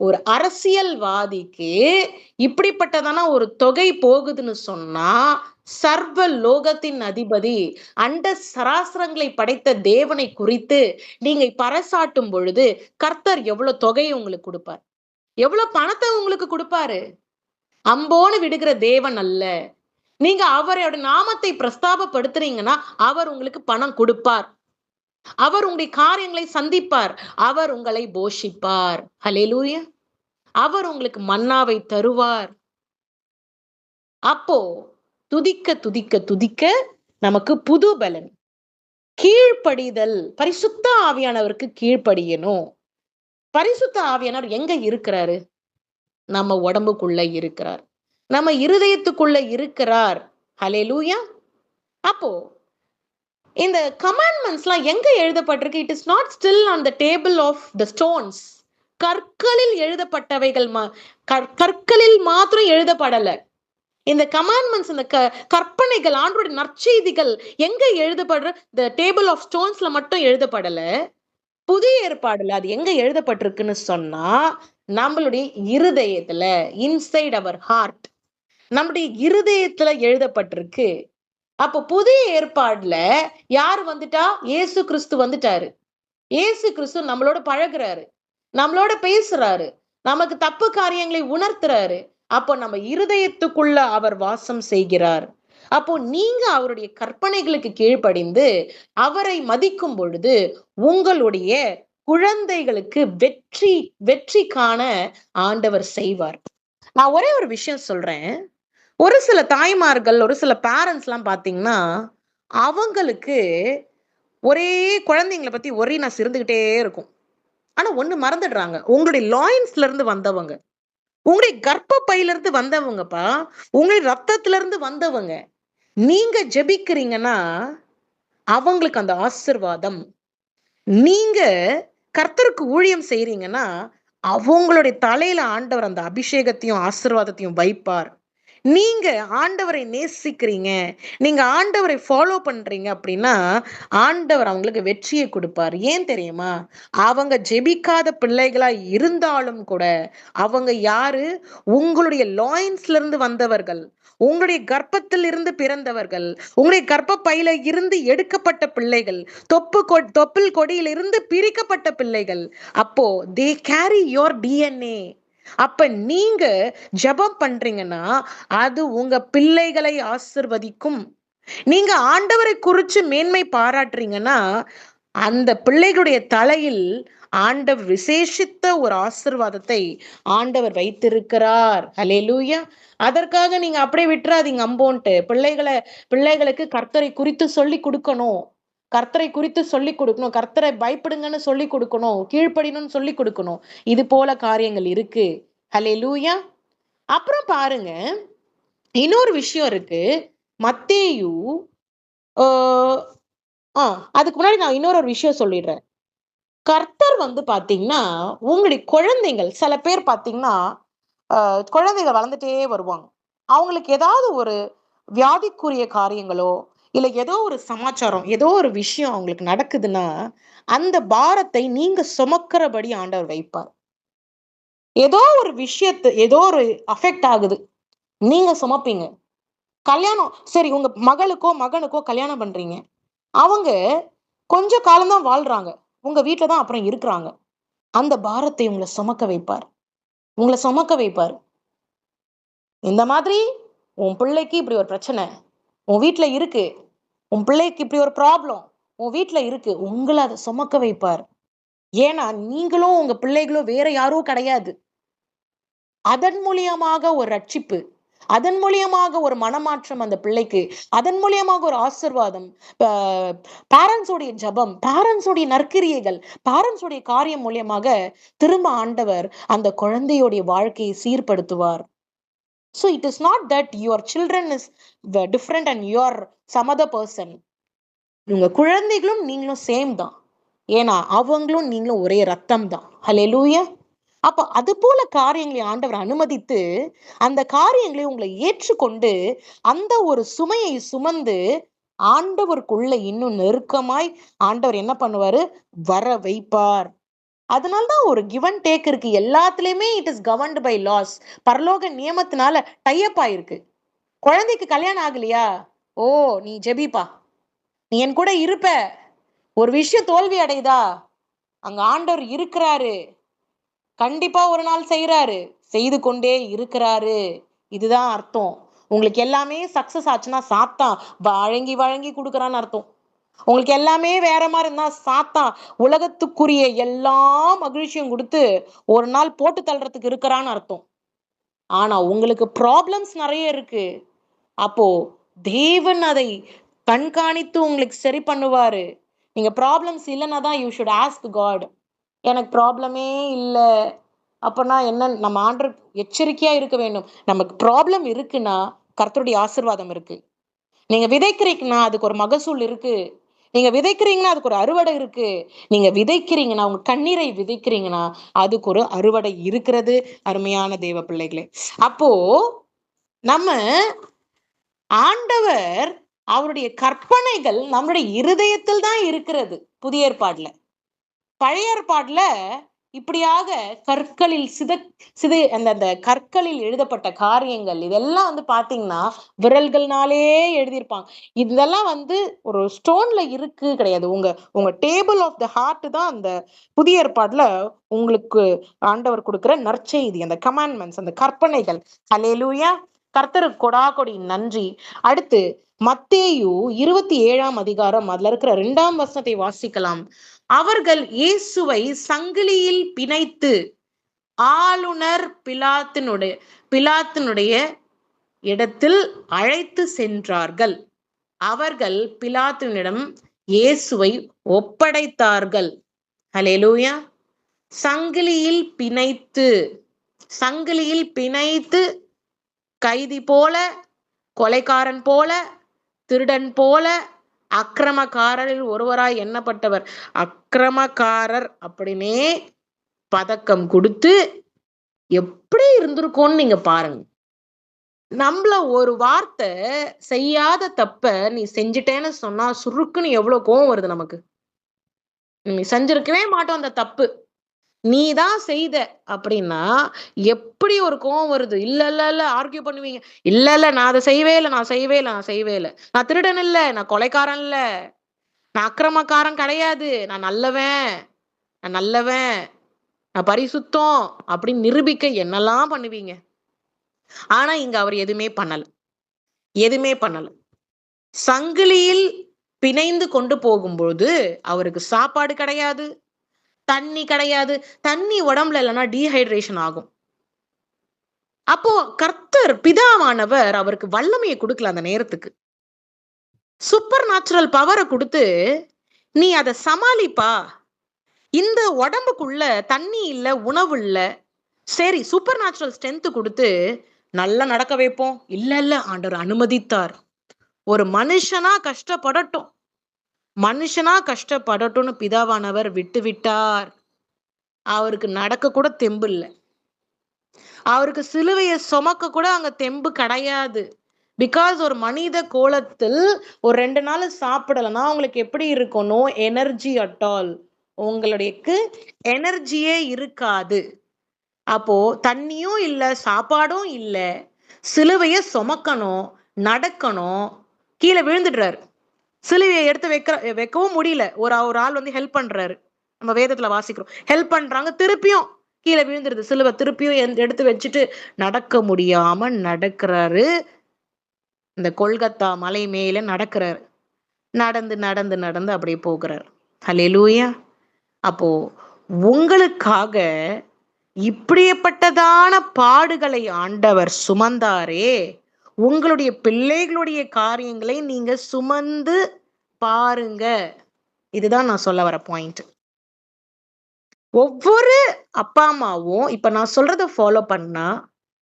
ஒரு அரசியல்வாதிக்கு இப்படிப்பட்டதான ஒரு தொகை போகுதுன்னு சொன்னா, சர்வ லோகத்தின் அதிபதி, அண்ட சராசரங்களை படைத்த தேவனை குறித்து நீங்க பறைசாற்றும் பொழுது, கர்த்தர் எவ்வளவு தொகையை உங்களுக்கு கொடுப்பார்? எவ்வளவு பணத்தை உங்களுக்கு கொடுப்பாரு? அம்போன்னு விடுகிற தேவன் அல்ல. நீங்க அவரோட நாமத்தை பிரஸ்தாபப்படுத்துறீங்கன்னா, அவர் உங்களுக்கு பணம் கொடுப்பார். அவர் உங்களுடைய காரியங்களை சந்திப்பார். அவர் உங்களை போஷிப்பார். ஹல்லேலூயா! அவர் உங்களுக்கு மன்னாவை தருவார். அப்போ துதிக்க துதிக்க துதிக்க நமக்கு புது பலன். கீழ்ப்படிதல், பரிசுத்த ஆவியானவருக்கு கீழ்ப்படியணும். பரிசுத்த ஆவியானவர் எங்க இருக்கிறாரு? நம்ம உடம்புக்குள்ள இருக்கிறார். நம்ம இருதயத்துக்குள்ள இருக்கிறார். ஹல்லேலூயா! அப்போ இந்த கமாண்ட்மெண்ட்ஸ்லாம் எங்க எழுதப்பட்டிருக்கு? It is not still on the table of the stones. கற்களில் எழுதப்பட்டவைகள் கற்களில் மாத்திரம் எழுதப்படல. இந்த கமாண்ட்மெண்ட்ஸ், இந்த கற்பனைகள், ஆண்டவருடைய நற்செய்திகள் எங்க எழுதப்படுற? த டேபிள் ஆஃப் ஸ்டோன்ஸ்ல மட்டும் எழுதப்படல. புதிய ஏற்பாடுல அது எங்க எழுதப்பட்டிருக்குன்னு சொன்னா, நம்மளுடைய இருதயத்துல, இன்சைட் அவர் ஹார்ட், நம்முடைய இருதயத்துல எழுதப்பட்டிருக்கு. அப்போ புதிய ஏற்பாடுல யார் வந்துட்டா? இயேசு கிறிஸ்து வந்துட்டாரு. இயேசு கிறிஸ்து நம்மளோட பழகுறாரு, நம்மளோட பேசுறாரு, நமக்கு தப்பு காரியங்களை உணர்த்துறாரு. அப்போ நம்ம இருதயத்துக்குள்ள அவர் வாசம் செய்கிறார். அப்போ நீங்க அவருடைய கற்பனைகளுக்கு கீழ்ப்படிந்து அவரை மதிக்கும் பொழுது உங்களுடைய குழந்தைகளுக்கு வெற்றி வெற்றி காண ஆண்டவர் செய்வார். நான் ஒரே ஒரு விஷயம் சொல்றேன். ஒரு சில தாய்மார்கள், ஒரு சில பேரண்ட்ஸ் எல்லாம் பாத்தீங்கன்னா, அவங்களுக்கு ஒரே குழந்தைங்களை பத்தி ஒரேனஸ் இருந்துகிட்டே இருக்கும். ஆனா ஒண்ணு மறந்துடுறாங்க. உங்களுடைய லாயின்ஸ்ல இருந்து வந்தவங்க, உங்களுடைய கர்ப்பப்பையில இருந்து வந்தவங்கப்பா, உங்களுடைய ரத்தத்துல இருந்து வந்தவங்க. நீங்க ஜெபிக்கிறீங்கன்னா அவங்களுக்கு அந்த ஆசீர்வாதம். நீங்க கர்த்தருக்கு ஊழியம் செய்றீங்கன்னா அவங்களுடைய தலையில ஆண்டவர் அந்த அபிஷேகத்தையும் ஆசீர்வாதத்தையும் வைப்பார். நீங்க ஆண்டவரை நேசிக்கிறீங்க, நீங்க ஆண்டவரை ஃபாலோ பண்றீங்க அப்படின்னா, ஆண்டவர் அவங்களுக்கு வெற்றியை கொடுப்பார். ஏன் தெரியுமா? அவங்க ஜெபிக்காத பிள்ளைகளா இருந்தாலும் கூட, அவங்க யாரு? உங்களுடைய லாயின்ஸ்ல இருந்து வந்தவர்கள். உங்களுடைய கர்ப்பத்தில் இருந்து பிறந்தவர்கள். உங்களுடைய கர்ப்பப்பையில இருந்து எடுக்கப்பட்ட பிள்ளைகள். தொப்புள் கொடியிலிருந்து பிரிக்கப்பட்ட பிள்ளைகள். அப்போ they carry your DNA. அப்ப நீங்க ஜெபம் பண்றீங்கன்னா அது உங்க பிள்ளைகளை ஆசிர்வதிக்கும். நீங்க ஆண்டவரை குறிச்சு மேன்மை பாராட்டுறீங்கன்னா அந்த பிள்ளைகளுடைய தலையில் ஆண்டவர் விசேஷித்த ஒரு ஆசீர்வாதத்தை ஆண்டவர் வைத்திருக்கிறார். ஹல்லேலூயா! அதற்காக நீங்க அப்படியே விட்டுறாதீங்க அம்போன்ட்டு. பிள்ளைகளுக்கு கர்த்தரை குறித்து சொல்லி கொடுக்கணும். கர்த்தரை குறித்து சொல்லி கொடுக்கணும். கர்த்தரை பயப்படுங்கன்னு சொல்லி கொடுக்கணும். கீழ்ப்படியணும்னு சொல்லி கொடுக்கணும். இது போல காரியங்கள் இருக்கு. ஹல்லேலூயா! அப்புறம் பாருங்க, இன்னொரு விஷயம் இருக்கு. மத்தேயு ஆ அதுக்கு முன்னாடி நான் இன்னொரு ஒரு விஷயம் சொல்லிடுறேன். கர்த்தர் வந்து பாத்தீங்கன்னா, உங்களுடைய குழந்தைகள் சில பேர் பாத்தீங்கன்னா, குழந்தைகள் வளர்ந்துட்டே வருவாங்க. அவங்களுக்கு ஏதாவது ஒரு வியாதிக்குரிய காரியங்களோ, இல்ல ஏதோ ஒரு சமாச்சாரம், ஏதோ ஒரு விஷயம் அவங்களுக்கு நடக்குதுன்னா, அந்த பாரத்தை நீங்க சுமக்கிறபடி ஆண்டவர் வைப்பார். ஏதோ ஒரு ஏதோ ஒரு அஃபெக்ட் ஆகுது. நீங்க சுமப்பீங்க. கல்யாணம் சரி உங்க மகளுக்கோ, மகனுக்கோ கல்யாணம் பண்றீங்க. அவங்க கொஞ்ச காலம் தான் வாழ்றாங்க. உங்க வீட்ல தான் அப்புறம் இருக்குறாங்க. அந்த பாரத்தை உங்கள சுமக்க வைப்பார். உங்கள சுமக்க வைப்பார். இந்த மாதிரி உன் பிள்ளைக்கு இப்படி ஒரு பிரச்சனை. உன் வீட்ல இருக்கு. உன் பிள்ளைக்கு இப்படி ஒரு ப்ராப்ளம். உன் வீட்ல இருக்கு. உங்கள அத சுமக்க வைப்பார். ஏன்னா, நீங்களும் உங்க பிள்ளைகளும் வேற யாரோ கிடையாது. அதன் மூலியமாக ஒரு ரட்சிப்பு. அதன் மூலியமாக ஒரு மனமாற்றம் அந்த பிள்ளைக்கு. அதன் மூலியமாக ஒரு ஆசீர்வாதம். ப பேரண்ட்ஸ் உடைய ஜெபம், பேரண்ட்ஸ் உடைய நற்கிரியைகள், பேரண்ட்ஸ் உடைய காரியம் மூலியமாக திரும்ப ஆண்டவர் அந்த குழந்தையுடைய வாழ்க்கையை சீர்படுத்துவார். So it is not that your children is different and you are some other person. உங்க குழந்தைகளும் நீங்களும் சேம் தான். ஏன்னா அவங்களும் நீங்களும் ஒரே ரத்தம் தான். ஹல்லேலூயா! அப்ப அது போல காரியங்களை ஆண்டவர் அனுமதித்து, அந்த காரியங்களை உங்களை ஏற்றுக்கொண்டு, அந்த ஒரு சுமையை சுமந்து, ஆண்டவருக்குள்ள இன்னும் நெருக்கமாய் ஆண்டவர் என்ன பண்ணுவாரு? வர வைப்பார். அதனால தான் ஒரு கிவ் அண்ட் டேக் இருக்கு. எல்லாத்துலயுமே it is governed by laws. பரலோக நியமத்தினால டை அப் ஆயிருக்கு. குழந்தைக்கு கல்யாணம் ஆகலையா? ஓ, நீ ஜெபிப்பா, நீ என் கூட இருப்ப. ஒரு விஷயம் தோல்வி அடையுதா, அங்க ஆண்டவர் இருக்கிறாரு, கண்டிப்பா ஒரு நாள் செய்யறாரு, செய்து கொண்டே இருக்கிறாரு. இதுதான் அர்த்தம். உங்களுக்கு எல்லாமே சக்சஸ் ஆச்சுன்னா சாத்தான் வழங்கி வழங்கி கொடுக்கறான்னு அர்த்தம். உங்களுக்கு எல்லாமே வேற மாதிரி இருந்தா சாத்தான் உலகத்துக்குரிய எல்லா மகிழ்ச்சியும் கொடுத்து ஒரு நாள் போட்டு தள்ளுறதுக்கு இருக்கிறான்னு அர்த்தம். ஆனா உங்களுக்கு ப்ராப்ளம்ஸ் நிறைய இருக்கு. அப்போ தேவன் அதை கண்காணித்து உங்களுக்கு சரி பண்ணுவாரு. நீங்க ப்ராப்ளம்ஸ் இல்லைன்னா தான் யூ ஷுட் ஆஸ்க் காட். எனக்கு ப்ராப்ளமே இல்ல. அப்பனா என்ன, நம்ம ஆண்டவர் எச்சரிக்கையா இருக்க வேண்டும். நமக்கு ப்ராப்ளம் இருக்குன்னா கர்த்தருடைய ஆசீர்வாதம் இருக்கு. நீங்க விதைக்கிறீங்கன்னா அதுக்கு ஒரு மகசூல் இருக்கு. நீங்க விதைக்கிறீங்கன்னா அதுக்கு ஒரு அறுவடை இருக்கு. நீங்க விதைக்கிறீங்கன்னா, உங்க கண்ணீரை விதைக்கிறீங்கன்னா அதுக்கு ஒரு அறுவடை இருக்கிறது. அருமையான தேவ பிள்ளைகளே, அப்போ நம்ம ஆண்டவர் அவருடைய கற்பனைகள் நம்முடைய இருதயத்தில் தான் இருக்கிறது. புதிய ஏற்பாடுல, பழைய ஏற்பாடுல இப்படியாக கற்களில் அந்த அந்த கற்களில் எழுதப்பட்ட காரியங்கள் இதெல்லாம் வந்து பாத்தீங்கன்னா விரல்கள்னாலே எழுதியிருப்பாங்க. இதெல்லாம் வந்து ஒரு ஸ்டோன்ல இருக்கு கிடையாது. உங்க உங்க டேபிள் ஆஃப் த ஹார்ட் தான் அந்த புதிய ஏற்பாடுல உங்களுக்கு ஆண்டவர் கொடுக்கிற நற்செய்தி, அந்த கமாண்ட்மெண்ட்ஸ், அந்த கற்பனைகள். அல்லேலூயா, கர்த்தருக்கு கொடாகொடி நன்றி. அடுத்து மத்தேயு 27ஆம் அதிகாரம், அதுல இருக்கிற 2ஆம் வசனத்தை வாசிக்கலாம். அவர்கள் இயேசுவை சங்கிலியில் பிணைத்து ஆளுநர் பிலாத்தினுடைய இடத்தில் அழைத்து சென்றார்கள். அவர்கள் பிலாத்தினிடம் இயேசுவை ஒப்படைத்தார்கள். ஹல்லேலூயா. சங்கிலியில் பிணைத்து, சங்கிலியில் பிணைத்து கைதி போல, கொலைக்காரன் போல, திருடன் போல, அக்கிரமக்காரரில் ஒருவராய் எண்ணப்பட்டவர், அக்கிரமக்காரர் அப்படின்னே பதக்கம் கொடுத்து எப்படி இருந்திருக்கும்னு நீங்க பாருங்க. நம்மள ஒரு வார்த்தை செய்யாத தப்ப நீ செஞ்சிட்டேன்னு சொன்னா சுருக்குன்னு எவ்வளவு கோவம் வருது நமக்கு. நீ செஞ்சிருக்கவே மாட்டோம் அந்த தப்பு, நீ தான் செய்த அப்படின்னா எப்படி ஒரு கோவம் வருது. இல்ல இல்ல இல்ல ஆர்கியூ பண்ணுவீங்க. இல்ல இல்ல நான் அதை செய்யவே இல்லை, நான் செய்யவே இல்லை, நான் செய்யவே இல்லை, நான் திருடன் இல்ல, நான் கொலைக்காரன் இல்ல, நான் அக்கிரமக்காரன் கிடையாது, நான் நல்லவன், நான் நல்லவன், நான் பரிசுத்தம் அப்படின்னு நிரூபிக்க என்னெல்லாம் பண்ணுவீங்க. ஆனா இங்க அவர் எதுவுமே பண்ணல, எதுவுமே பண்ணல. சங்கிலியில் பிணைந்து கொண்டு போகும்போது அவருக்கு சாப்பாடு கிடையாது, தண்ணி கிடையாது. தண்ணி உடம்புல இல்லைன்னா டீஹைட்ரேஷன் ஆகும். அப்போ கர்த்தர் பிதாவானவர் அவருக்கு வல்லமையை கொடுக்கல. அந்த நேரத்துக்கு சூப்பர் நேச்சுரல் பவரை கொடுத்து நீ அதை சமாளிப்பா, இந்த உடம்புக்குள்ள தண்ணி இல்ல, உணவு இல்ல, சரி சூப்பர் நேச்சுரல் ஸ்ட்ரென்த் கொடுத்து நல்லா நடக்க வைப்போம். இல்ல இல்ல ஆண்டவர் அனுமதித்தார். ஒரு மனுஷனா கஷ்டப்படட்டும், மனுஷனா கஷ்டப்படட்டும்னு பிதாவானவர் விட்டு விட்டார். அவருக்கு நடக்க கூட தெம்பு இல்லை, அவருக்கு சிலுவையை சுமக்க கூட அங்க தெம்பு கிடையாது. பிகாஸ் ஒரு மனித கோலத்தில் ஒரு 2 நாள் சாப்பிடலன்னா உங்களுக்கு எப்படி இருக்கும்? No energy at all. உங்களுக்கு எனர்ஜியே இருக்காது. அப்போ தண்ணியும் இல்ல, சாப்பாடும் இல்ல, சிலுவையை சுமக்கணும், நடக்கணும், கீழே விழுந்துடுறாரு. சிலுவையை எடுத்து வைக்கவும் முடியல. ஒரு ஒரு ஆள் வந்து ஹெல்ப் பண்றாரு. நம்ம வேதத்துல வாசிக்கிறோம், ஹெல்ப் பண்றாங்க, திருப்பியும் கீழே விழுந்துருது சிலுவை. திருப்பியும் எடுத்து வச்சுட்டு நடக்க முடியாம நடக்கிறாரு. இந்த கொல்கத்தா மலை மேல நடக்கிறாரு. நடந்து நடந்து நடந்து அப்படியே போகிறார். ஹல்லேலூயா. அப்போ உங்களுக்காக இப்படிப்பட்டதான பாடுகளை ஆண்டவர் சுமந்தாரே, உங்களுடைய பிள்ளைகளுடைய காரியங்களை நீங்க சுமந்து பாருங்க. இதுதான் நான் சொல்ல வர பாயிண்ட். ஒவ்வொரு அப்பா அம்மாவும் இப்ப நான் சொல்றத ஃபாலோ பண்ணா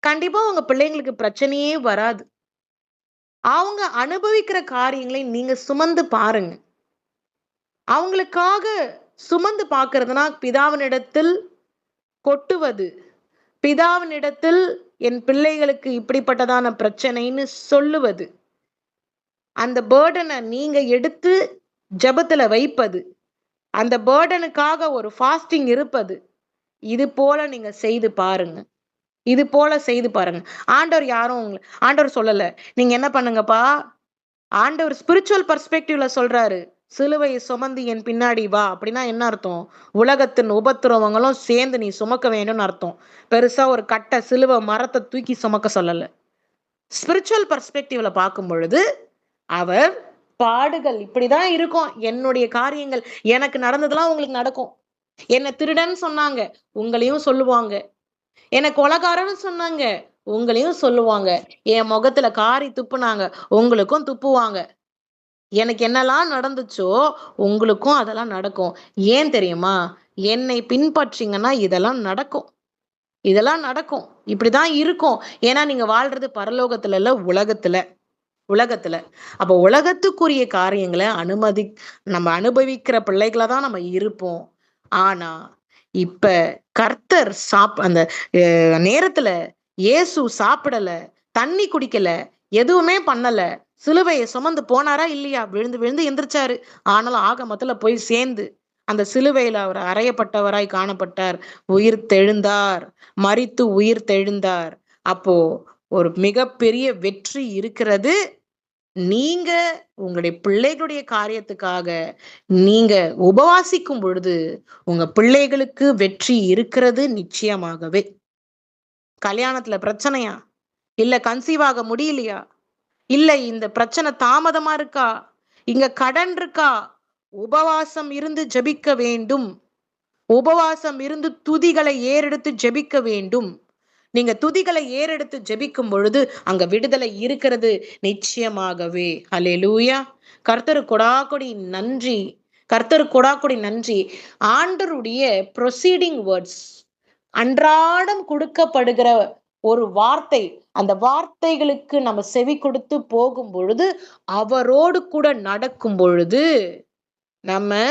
கண்டிப்பா உங்க பிள்ளைங்களுக்கு பிரச்சனையே வராது. அவங்க அனுபவிக்கிற காரியங்களை நீங்க சுமந்து பாருங்க. அவங்களுக்காக சுமந்து பார்க்கிறதுனா பிதாவினிடத்தில் கொட்டுவது, பிதாவினிடத்தில் என் பிள்ளைகளுக்கு இப்படிப்பட்டதான பிரச்சனைன்னு சொல்லுவது, அந்த பேர்டனை நீங்க எடுத்து ஜெபத்துல வைப்பது, அந்த பேர்டனுக்காக ஒரு ஃபாஸ்டிங் இருப்பது, இது போல நீங்க செய்து பாருங்க. இது போல செய்து பாருங்க. ஆண்டவர் யாரும் ஆண்டவர் சொல்லல. நீங்க என்ன பண்ணுங்கப்பா, ஆண்டவர் ஸ்பிரிச்சுவல் பெர்ஸ்பெக்டிவ்ல சொல்றாரு. சிலுவையை சுமந்து என் பின்னாடி வா. அப்படின்னா என்ன அர்த்தம்? உலகத்தின் உபத்திரவங்களும் சேர்ந்து நீ சுமக்க வேண்டும்னு அர்த்தம். பெருசா ஒரு கட்டை சிலுவை மரத்தை தூக்கி சுமக்க சொல்லல. ஸ்பிரிச்சுவல் பெர்ஸ்பெக்டிவ்ல பார்க்கும் பொழுது அவர் பாடுகள் இப்படிதான் இருக்கும். என்னுடைய காரியங்கள் எனக்கு நடந்ததெல்லாம் உங்களுக்கு நடக்கும். என்ன திருடன் சொன்னாங்க, உங்களையும் சொல்லுவாங்க. என்ன கொலைகாரன்னு சொன்னாங்க, உங்களையும் சொல்லுவாங்க. என் முகத்துல காரி துப்புனாங்க, உங்களுக்கும் துப்புவாங்க. எனக்கு என்னெல்லாம் நடந்துச்சோ, உங்களுக்கும் அதெல்லாம் நடக்கும். ஏன் தெரியுமா? என்னை பின்பற்றிங்கன்னா இதெல்லாம் நடக்கும். இதெல்லாம் நடக்கும். இப்படிதான் இருக்கும். ஏன்னா நீங்க வாழ்றது பரலோகத்துல இல்ல, உலகத்துல. உலகத்துல. அப்ப உலகத்துக்குரிய காரியங்கள நம்ம அனுபவிக்கிற பிள்ளைகளா தான் நம்ம இருப்போம். ஆனா, இப்ப கர்த்தர் அந்த நேரத்துல இயேசு சாப்பிடல, தண்ணி குடிக்கல, எதுவுமே பண்ணல. சிலுவைய சுமந்து போனாரா இல்லையா? விழுந்து விழுந்து எந்திரிச்சாரு. ஆனாலும் ஆக மொத்தத்துல போய் சேர்ந்து, அந்த சிலுவையில அவர் அறையப்பட்டவராய் காணப்பட்டார். உயிர் தெழுந்தார். மரித்து உயிர் தெழுந்தார். அப்போ ஒரு மிகப்பெரிய வெற்றி இருக்கிறது. நீங்க உங்களுடைய பிள்ளைகளுடைய காரியத்துக்காக நீங்க உபவாசிக்கும் பொழுது உங்க பிள்ளைகளுக்கு வெற்றி இருக்கிறது நிச்சயமாகவே. கல்யாணத்துல பிரச்சனையா? இல்ல கன்சீவ் ஆக முடியலையா? இல்ல இந்த பிரச்சனை தாமதமா இருக்கா? இங்க கடன் இருக்கா? உபவாசம் இருந்து ஜெபிக்க வேண்டும். உபவாசம் இருந்து துதிகளை ஏறெடுத்து ஜெபிக்க வேண்டும். நீங்க துதிகளை ஏறெடுத்து ஜெபிக்கும் பொழுது அங்க விடுதலை இருக்கிறது நிச்சயமாகவே. அல்லேலூயா. கர்த்தர் கொடாக்கொடி நன்றி. கர்த்தர் கொடாக்கொடி நன்றி. ஆண்டருடைய ப்ரொசீடிங் வேர்ட்ஸ் அன்றாடம் கொடுக்கப்படுகிற ஒரு வார்த்தை, அந்த வார்த்தைகளுக்கு நம்ம செவி கொடுத்து போகும் பொழுது, அவரோடு கூட நடக்கும் பொழுது, நம்ம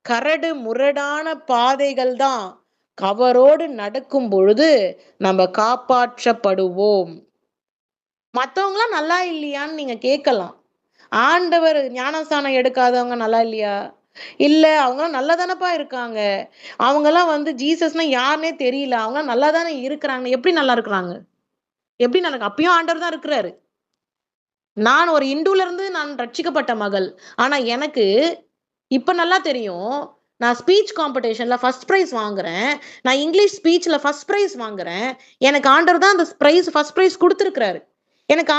கரடு முரடான பாதைகள் தான். அவரோடு நடக்கும் பொழுது நம்ம காப்பாற்றப்படுவோம். மத்தவங்களாம் நல்லா இல்லையான்னு நீங்க கேட்கலாம். ஆண்டவர் ஞானஸ்நானம் எடுக்காதவங்க நல்லா இல்லையா? இல்ல அவங்கலாம் நல்லா தானப்பா இருக்காங்க. அவங்கலாம் ஜீசஸ்னா யாருன்னே தெரியல. அவங்கலாம் நல்லா தானே இருக்கிறாங்க. எப்படி நல்லா இருக்கிறாங்க? எப்படி நல்லா அப்பயும் ஆண்டவர் தான் இருக்கிறாரு. நான் ஒரு இந்துல இருந்து நான் ரட்சிக்கப்பட்ட மகள். ஆனா எனக்கு இப்ப நல்லா தெரியும். நான் ஸ்பீச் காம்படிஷன்ல ஃபர்ஸ்ட் பிரைஸ் வாங்குறேன். நான் இங்கிலீஷ் ஸ்பீச்ல ஃபர்ஸ்ட் பிரைஸ் வாங்குறேன். எனக்கு ஆண்டவர் தான் அந்த ஃபர்ஸ்ட் பிரைஸ் குடுத்திருக்கிறாரு. எனக்கு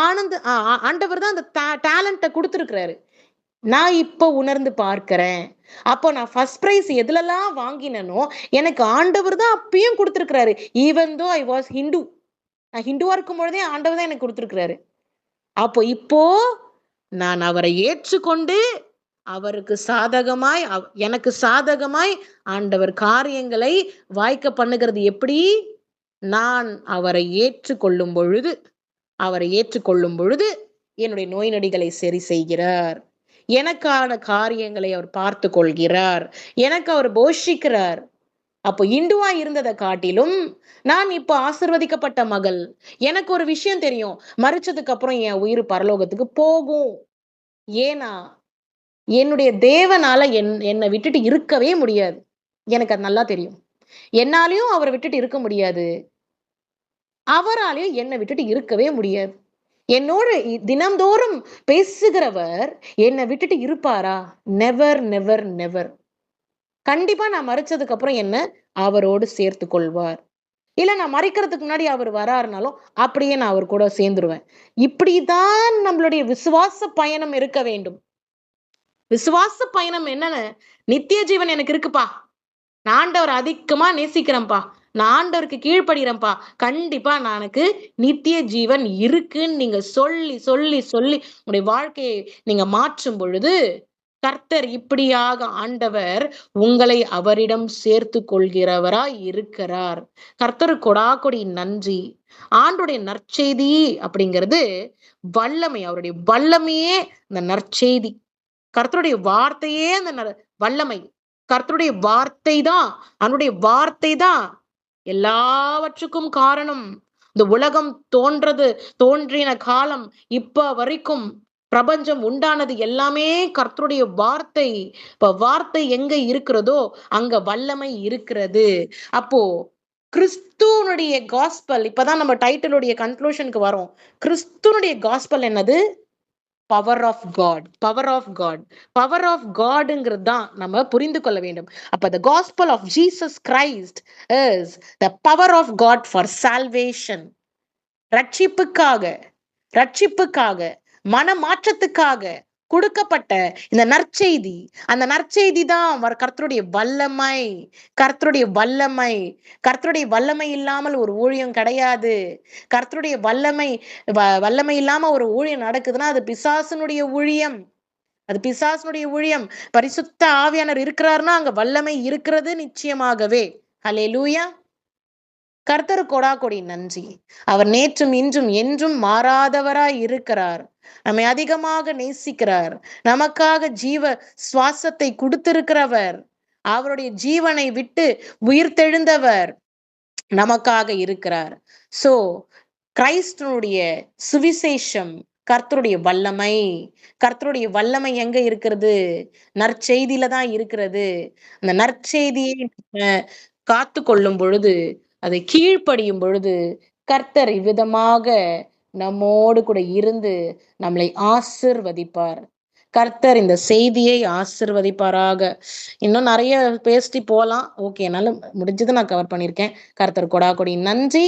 ஆண்டவர் தான் அந்த டேலண்ட்ட குடுத்திருக்கிறாரு. நான் இப்போ உணர்ந்து பார்க்கிறேன். அப்போ நான் ஃபர்ஸ்ட் பிரைஸ் எதுலலாம் வாங்கினேனோ, எனக்கு ஆண்டவர் தான் அப்பயும் குடுத்திருக்கிறாரு. Even though I was Hindu. நான் ஹிந்துவா இருக்கும்பொழுதே ஆண்டவர் தான் எனக்கு குடுத்திருக்கிறாரு. அப்போ இப்போ நான் அவரை ஏற்றுக்கொண்டு அவருக்கு சாதகமாய் எனக்கு சாதகமாய் ஆண்டவர் காரியங்களை வாய்க்க பண்ணுகிறது எப்படி? நான் அவரை ஏற்றுக்கொள்ளும் பொழுது என்னுடைய நோய் நொடிகளை சரி செய்கிறார். எனக்கான காரியங்களை அவர் பார்த்து கொள்கிறார். எனக்கு அவர் போஷிக்கிறார். அப்போ இந்துவா இருந்ததை காட்டிலும் நான் இப்ப ஆசிர்வதிக்கப்பட்ட மகள். எனக்கு ஒரு விஷயம் தெரியும். மரிச்சதுக்கு அப்புறம் என் உயிர் பரலோகத்துக்கு போகும். ஏன்னா என்னுடைய தேவனால என்னை விட்டுட்டு இருக்கவே முடியாது. எனக்கு அது நல்லா தெரியும். என்னாலயும் அவரை விட்டுட்டு இருக்க முடியாது. அவராலயும் என்னை விட்டுட்டு இருக்கவே முடியாது. என்னோடு தினம்தோறும் பேசுகிறவர் என்னை விட்டுட்டு இருப்பாரா? Never, never, never. கண்டிப்பா நான் மரிச்சதுக்கு அப்புறம் என்ன அவரோடு சேர்த்து கொள்வார். இல்ல நான் மரிக்கிறதுக்கு முன்னாடி அவர் வராருனாலும் அப்படியே நான் அவர் கூட சேர்ந்துருவேன். இப்படிதான் நம்மளுடைய விசுவாச பயணம் இருக்க வேண்டும். விசுவாச பயணம் என்னன்னு, நித்திய ஜீவன் எனக்கு இருக்குப்பா. நான் ஆண்டவரை அதிகமா நேசிக்கிறேன்ப்பா. நான் ஆண்டவருக்கு கீழ்ப்படுகிறேன்ப்பா. கண்டிப்பா எனக்கு நித்திய ஜீவன் இருக்குன்னு நீங்க சொல்லி, சொல்லி, சொல்லி உங்களுடைய வாழ்க்கையை நீங்க மாற்றும் பொழுது, கர்த்தர் இப்படியாக ஆண்டவர் உங்களை அவரிடம் சேர்த்து கொள்கிறவராய் இருக்கிறார். கர்த்தருக்கு கொடாக்கொடி நன்றி. ஆண்டுடைய நற்செய்தி அப்படிங்கிறது வல்லமை. அவருடைய வல்லமையே இந்த நற்செய்தி. கர்த்தருடைய வார்த்தையே அந்த வல்லமை. கர்த்தருடைய வார்த்தை தான், அவனுடைய வார்த்தை தான் எல்லாவற்றுக்கும் காரணம். இந்த உலகம் தோன்றின காலம் இப்ப வரைக்கும் பிரபஞ்சம் உண்டானது எல்லாமே கர்த்தருடைய வார்த்தை. இப்ப வார்த்தை எங்க இருக்கிறதோ அங்க வல்லமை இருக்கிறது. அப்போ கிறிஸ்துவனுடைய காஸ்பல், இப்பதான் நம்ம டைட்டிலுடைய கன்க்ளூஷனுக்கு வரோம். கிறிஸ்துவனுடைய காஸ்பல் என்னது? Power of God. Power of God. Power of காட்ங்கிறது தான் நம்ம புரிந்து கொள்ள வேண்டும். அப்ப the gospel of Jesus Christ is the power of God for salvation. ரட்சிப்புக்காக, ரட்சிப்புக்காக, மனமாற்றத்துக்காக கொடுக்கப்பட்ட இந்த நற்செய்தி, அந்த நற்செய்தி தான் கர்த்தருடைய வல்லமை. கர்த்தருடைய வல்லமை. கர்த்தருடைய வல்லமை இல்லாமல் ஒரு ஊழியம் கிடையாது. கர்த்தருடைய வல்லமை வல்லமை இல்லாம ஒரு ஊழியம் நடக்குதுன்னா அது பிசாசனுடைய ஊழியம். அது பிசாசனுடைய ஊழியம். பரிசுத்த ஆவியானவர் இருக்கிறார்னா அங்க வல்லமை இருக்கிறது நிச்சயமாகவே. ஹல்லேலூயா. கர்த்தர் கொடாகொடி நன்றி. அவர் நேற்றும் இன்றும் என்றும் மாறாதவராய் இருக்கிறார். நம்மை அதிகமாக நேசிக்கிறார். நமக்காக ஜீவ சுவாசத்தை கொடுத்திருக்கிறவர். அவருடைய ஜீவனை விட்டு உயிர்த்தெழுந்தவர் நமக்காக இருக்கிறார். சோ கிறிஸ்துனுடைய சுவிசேஷம், கர்த்தருடைய வல்லமை. கர்த்தருடைய வல்லமை எங்க இருக்கிறது? நற்செய்தியில தான் இருக்கிறது. அந்த நற்செய்தியை காத்து கொள்ளும் பொழுது, அதை கீழ்ப்படியும் பொழுது, கர்த்தர் இவ்விதமாக நம்மோடு கூட இருந்து நம்மளை ஆசிர்வதிப்பார். கர்த்தர் இந்த செய்தியை ஆசிர்வதிப்பாராக. இன்னும் நிறைய பேசிட்டு போலாம். ஓகே, என்னால முடிஞ்சதை நான் கவர் பண்ணியிருக்கேன். கர்த்தர் கொடாகொடி நன்றி.